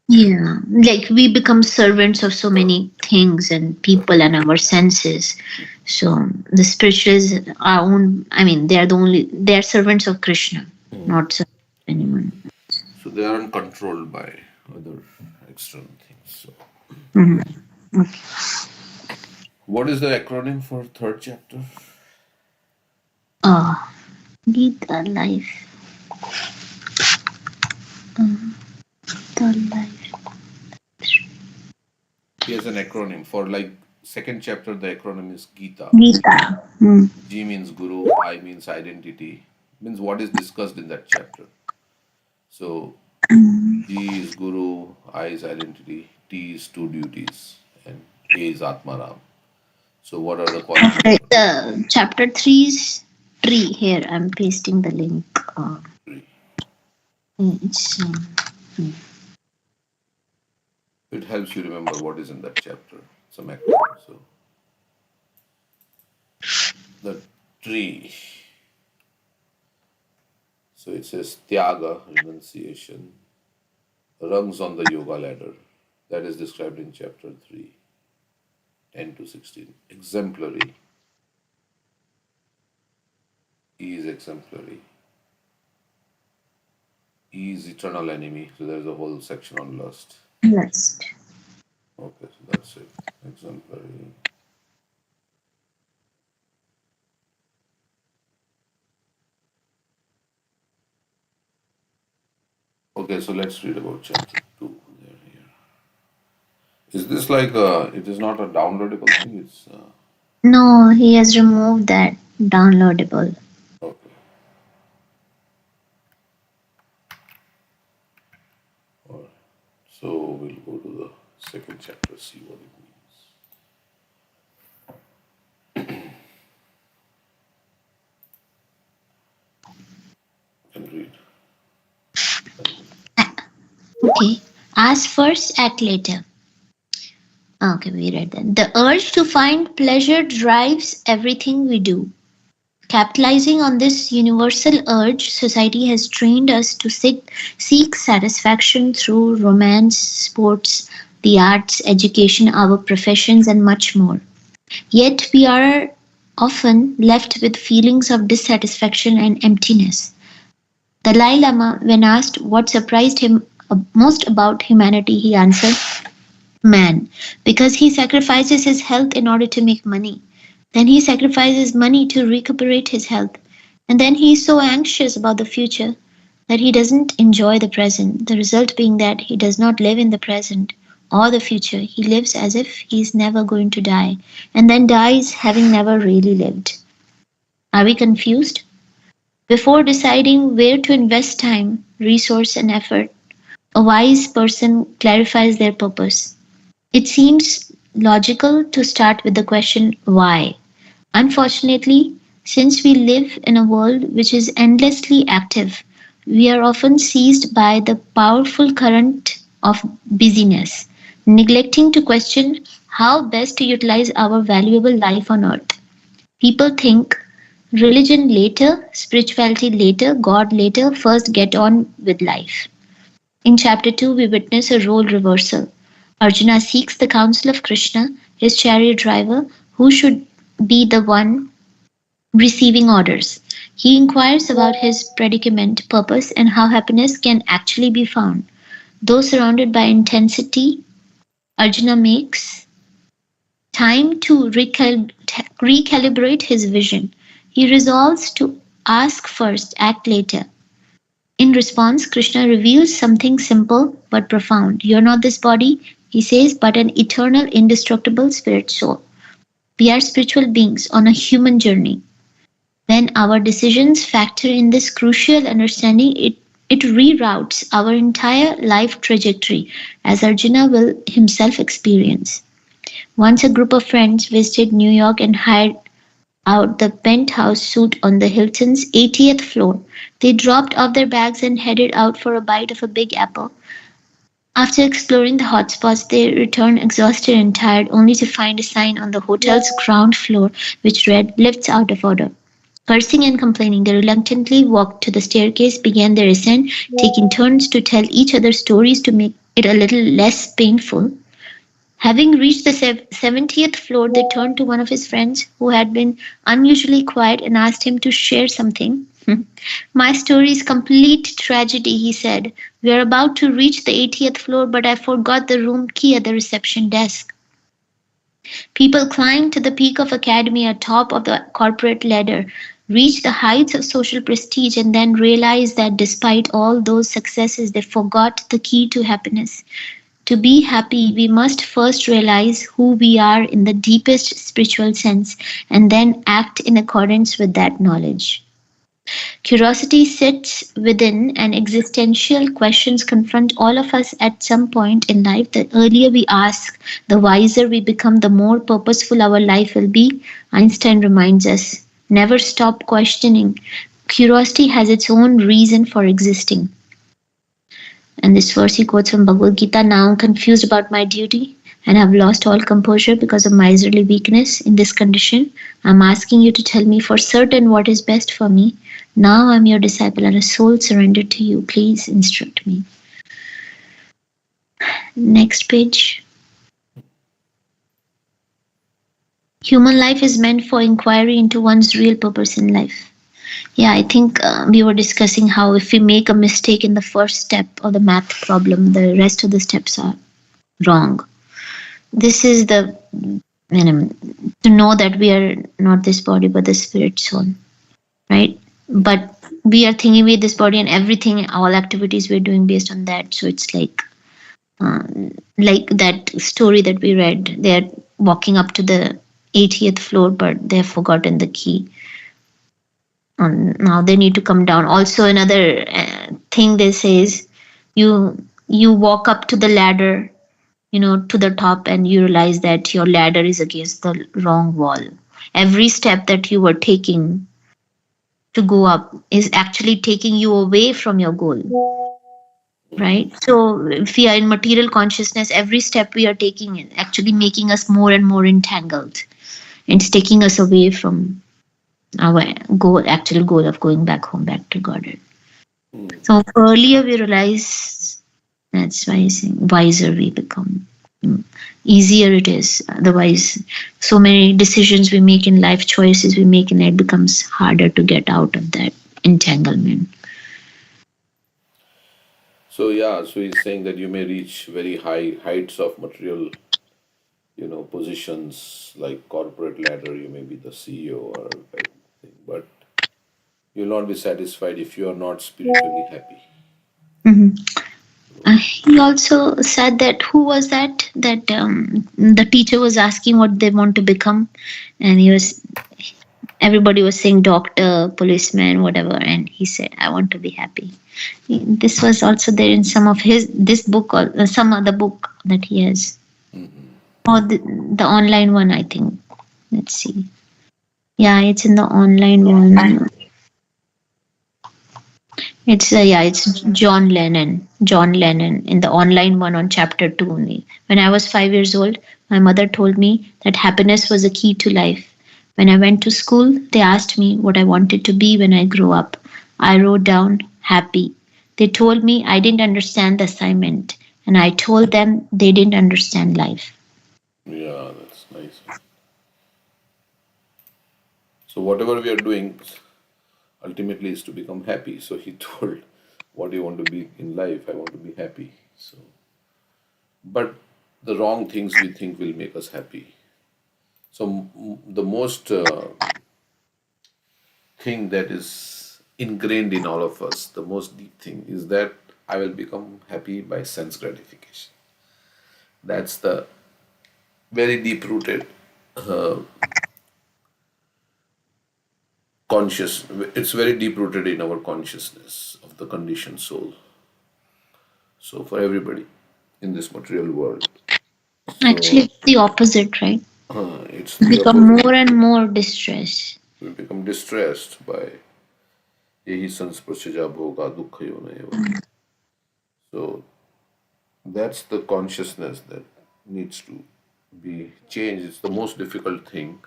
Yeah, like we become servants of so servants. many things and Correct. people and our senses. So the spiritualists are own. I mean, they are the only. They are servants of Krishna, not servants of anyone. So they aren't controlled by other external things. So Mm-hmm. what is the acronym for third chapter? Oh, Gita life, the life. He has an acronym for like second chapter. The acronym is Gita. Gita. Mm. G means Guru. I means identity. Means what is discussed in that chapter. So G is Guru. I is identity. T is two duties, and A is Atmaram. So what are the qualities Okay, of the chapter three's tree. Here, I'm pasting the link. three? It's It helps you remember what is in that chapter. Some acronym. So the tree. So it says Tyaga, renunciation, rungs on the yoga ladder. That is described in chapter 3, 10 to 16. Exemplary. E is exemplary. E is eternal enemy. So there's a whole section on lust. list. Okay, so that's it. Exemplary. Okay, so let's read about chapter 2. There, here. Is this like it is not a downloadable thing? It's No, he has removed that downloadable. okay. All right. So we'll go to the second chapter, see what it means. And read. Okay. Ask first, act later. Okay, we read that. The urge to find pleasure drives everything we do. Capitalizing on this universal urge, society has trained us to seek satisfaction through romance, sports, the arts, education, our professions, and much more. Yet we are often left with feelings of dissatisfaction and emptiness. Dalai Lama, when asked what surprised him most about humanity, he answered, man, because he sacrifices his health in order to make money. Then he sacrifices money to recuperate his health. And then he is so anxious about the future that he doesn't enjoy the present, the result being that he does not live in the present. or the future. He lives as if he is never going to die, and then dies having never really lived. Are we confused? Before deciding where to invest time, resource, and effort, a wise person clarifies their purpose. It seems logical to start with the question why. Unfortunately, since we live in a world which is endlessly active, we are often seized by the powerful current of busyness, neglecting to question how best to utilize our valuable life on earth. People think religion later, spirituality later, God later, first get on with life. In chapter 2, we witness a role reversal. Arjuna seeks the counsel of Krishna, his chariot driver, who should be the one receiving orders. He inquires about his predicament, purpose, and how happiness can actually be found. Though surrounded by intensity, Arjuna makes time to recalibrate his vision. He resolves to ask first, act later. In response, Krishna reveals something simple but profound. You're not this body, he says, but an eternal, indestructible spirit soul. We are spiritual beings on a human journey. When our decisions factor in this crucial understanding, it reroutes our entire life trajectory, as Arjuna will himself experience. Once a group of friends visited New York and hired out the penthouse suite on the Hilton's 80th floor. They dropped off their bags and headed out for a bite of a Big Apple. After exploring the hot spots, they returned exhausted and tired, only to find a sign on the hotel's ground floor which read, "Lifts out of order." Cursing and complaining, they reluctantly walked to the staircase, began their ascent, taking turns to tell each other stories to make it a little less painful. Having reached the 70th floor, they turned to one of his friends who had been unusually quiet and asked him to share something. "My story is complete tragedy," he said. "We are about to reach the 80th floor, but I forgot the room key at the reception desk." People climb to the peak of academy atop of the corporate ladder, reach the heights of social prestige, and then realize that despite all those successes, they forgot the key to happiness. To be happy, we must first realize who we are in the deepest spiritual sense and then act in accordance with that knowledge. Curiosity sits within, and existential questions confront all of us at some point in life. The earlier we ask, the wiser we become, the more purposeful our life will be. Einstein reminds us, never stop questioning. Curiosity has its own reason for existing. And this verse he quotes from Bhagavad Gita. Now I'm confused about my duty and have lost all composure because of miserly weakness. In this condition, I'm asking you to tell me for certain what is best for me. Now I'm your disciple and a soul surrendered to you. Please instruct me. Next page. Human life is meant for inquiry into one's real purpose in life. Yeah, I think we were discussing how if we make a mistake in the first step of the math problem, the rest of the steps are wrong. This is the, to know that we are not this body but the spirit soul, right? But we are thinking we this body and everything, all activities we're doing based on that. So it's like that story that we read. They're walking up to the 80th floor, but they've forgotten the key. Now they need to come down. Also, another thing they say is you walk up to the ladder, to the top, and you realize that your ladder is against the wrong wall. Every step that you were taking to go up is actually taking you away from your goal, right? So if we are in material consciousness, every step we are taking is actually making us more and more entangled. It's taking us away from our actual goal of going back home, back to Godhead. So earlier we realize, that's why I say wiser we become, easier it is. Otherwise, so many decisions we make in life, choices we make in it, becomes harder to get out of that entanglement. So he's saying that you may reach very high heights of material, positions like corporate ladder. You may be the CEO or type thing, but you'll not be satisfied if you are not spiritually happy. Mm-hmm. He also said that who was that the teacher was asking what they want to become, and everybody was saying doctor, policeman, whatever, and he said, "I want to be happy." This was also there in some of his this book or some other book that he has, Mhm. or the online one, I think. Let's see. Yeah, it's in the online one. It's John Lennon. John Lennon in the online one on chapter 2 only. When I was 5 years old, my mother told me that happiness was a key to life. When I went to school, they asked me what I wanted to be when I grew up. I wrote down happy. They told me I didn't understand the assignment, and I told them they didn't understand life. Yeah, that's nice. So whatever we are doing ultimately is to become happy. So he told, "What do you want to be in life? I want to be happy." So, but the wrong things we think will make us happy. So the most thing that is ingrained in all of us, the most deep thing, is that I will become happy by sense gratification. That's the very deep rooted conscious. It's very deep rooted in our consciousness of the conditioned soul. So for everybody in this material world, Actually, so it's the opposite, right? it's We the become opposite. more and more distressed. We become distressed by यही संस्पर्शजा भोगा दुख योनयः. So that's the consciousness that needs to be changed. It's the most difficult thing,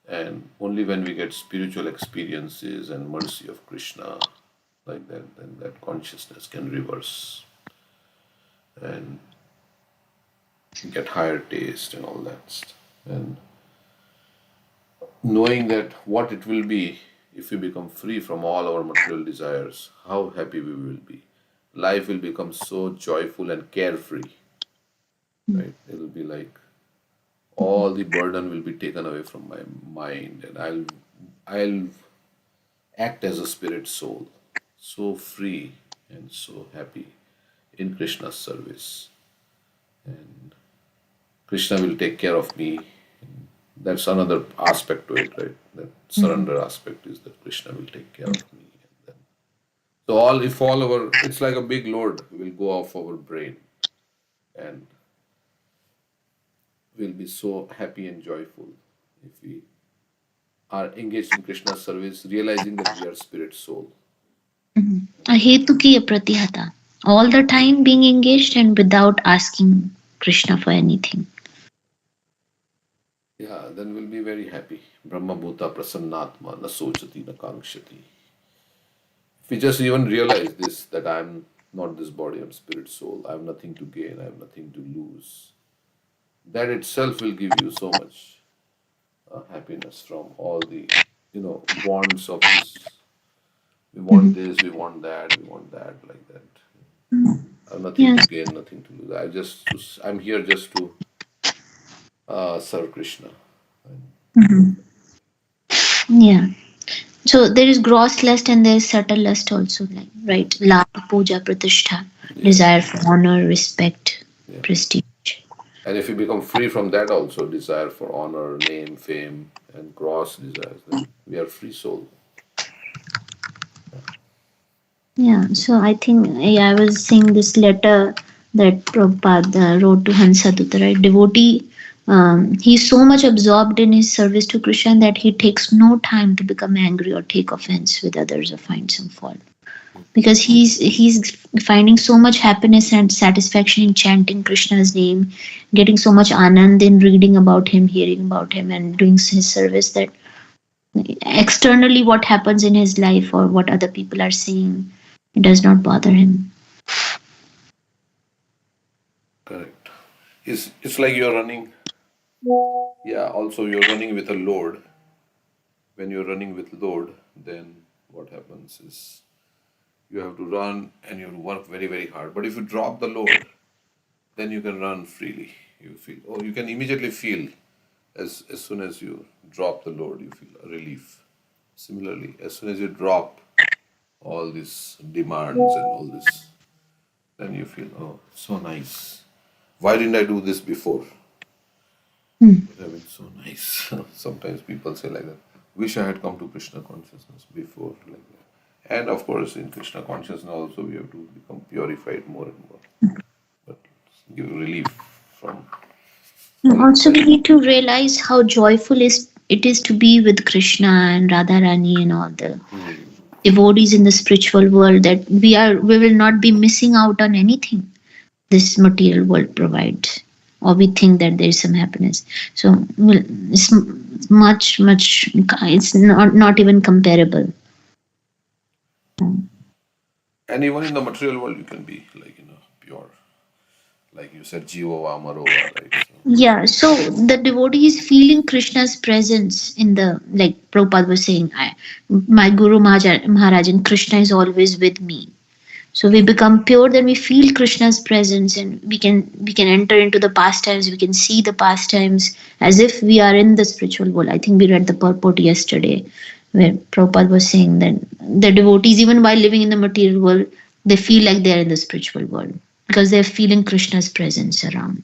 and only when we get spiritual experiences and mercy of Krishna like that, then that consciousness can reverse and get higher taste and all that stuff. And knowing that what it will be if we become free from all our material desires, how happy we will be. Life will become so joyful and carefree, right? It'll be like all the burden will be taken away from my mind, and I'll act as a spirit soul, so free and so happy in Krishna's service. And Krishna will take care of me. That's another aspect to it, right? That surrender aspect is that Krishna will take care of me. And then, so all if all our it's like a big load will go off our brain, and we'll be so happy and joyful if we are engaged in Krishna's service, realizing that we are spirit soul. Ahetuki apratihata. All the time being engaged and without asking Krishna for anything. Yeah, then we'll be very happy. Brahma Bhuta Prasannatma na sochati na kankshati. If we just even realize this, that I'm not this body, I'm spirit soul, I have nothing to gain, I have nothing to lose, that itself will give you so much happiness from all the, wants of this. We want this, we want that, we want that, like that. I have nothing to Yes. gain, nothing to lose. I'm here just to serve Krishna. Yeah. So there is gross lust and there is subtle lust also, like right? Labha, puja, pratishtha, Yeah, desire for honor, respect, yeah. prestige. And if you become free from that also, desire for honor, name, fame, and gross desires, then we are free soul. Yeah. So I think I was seeing this letter that Prabhupada wrote to Hansadutta, right? Devotee. He's so much absorbed in his service to Krishna that he takes no time to become angry or take offense with others or find some fault. Because he's finding so much happiness and satisfaction in chanting Krishna's name, getting so much anand in reading about him, hearing about him, and doing his service that externally what happens in his life or what other people are saying, it does not bother him. Correct. It's like you're running. Yeah. Also, you're running with a load. When you're running with load, then what happens is you have to run and you work very very hard. But if you drop the load, then you can run freely. You feel, or you can immediately feel as soon as you drop the load, you feel a relief. Similarly, as soon as you drop all these demands and all this then you feel, oh, so nice. Why didn't I do this before? Hmm. It would have been so nice. Sometimes people say like that. Wish I had come to Krishna consciousness before, like that. And of course, in Krishna consciousness also, we have to become purified more and more. But give relief from And all also, we anxiety. need to realize how joyful it is to be with Krishna and Radharani and all the devotees in the spiritual world. That we will not be missing out on anything this material world provides, or we think that there is some happiness. So it's much. It's not even comparable. And even in the material world, you can be like, pure. Like you said, Jiva Vamarova, right? So, Yeah, so the devotee is feeling Krishna's presence in the, like Prabhupada was saying, my Guru Maharaj and Krishna is always with me. So we become pure, then we feel Krishna's presence, and we can enter into the pastimes, we can see the pastimes as if we are in the spiritual world. I think we read the purport yesterday where Prabhupada was saying that the devotees, even while living in the material world, they feel like they're in the spiritual world because they're feeling Krishna's presence around.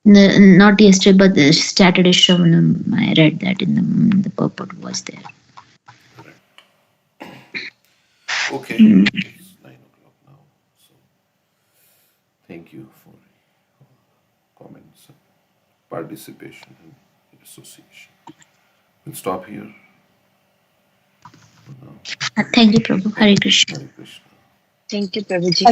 Not yesterday, but the Saturday Shravanam, I read that in the purport was there. okay, it's 9 o'clock now. So thank you for comments, and participation, and association. We'll stop here for now. Thank you, Prabhu. Hare Krishna. Hare Krishna. Thank you, Prabhuji.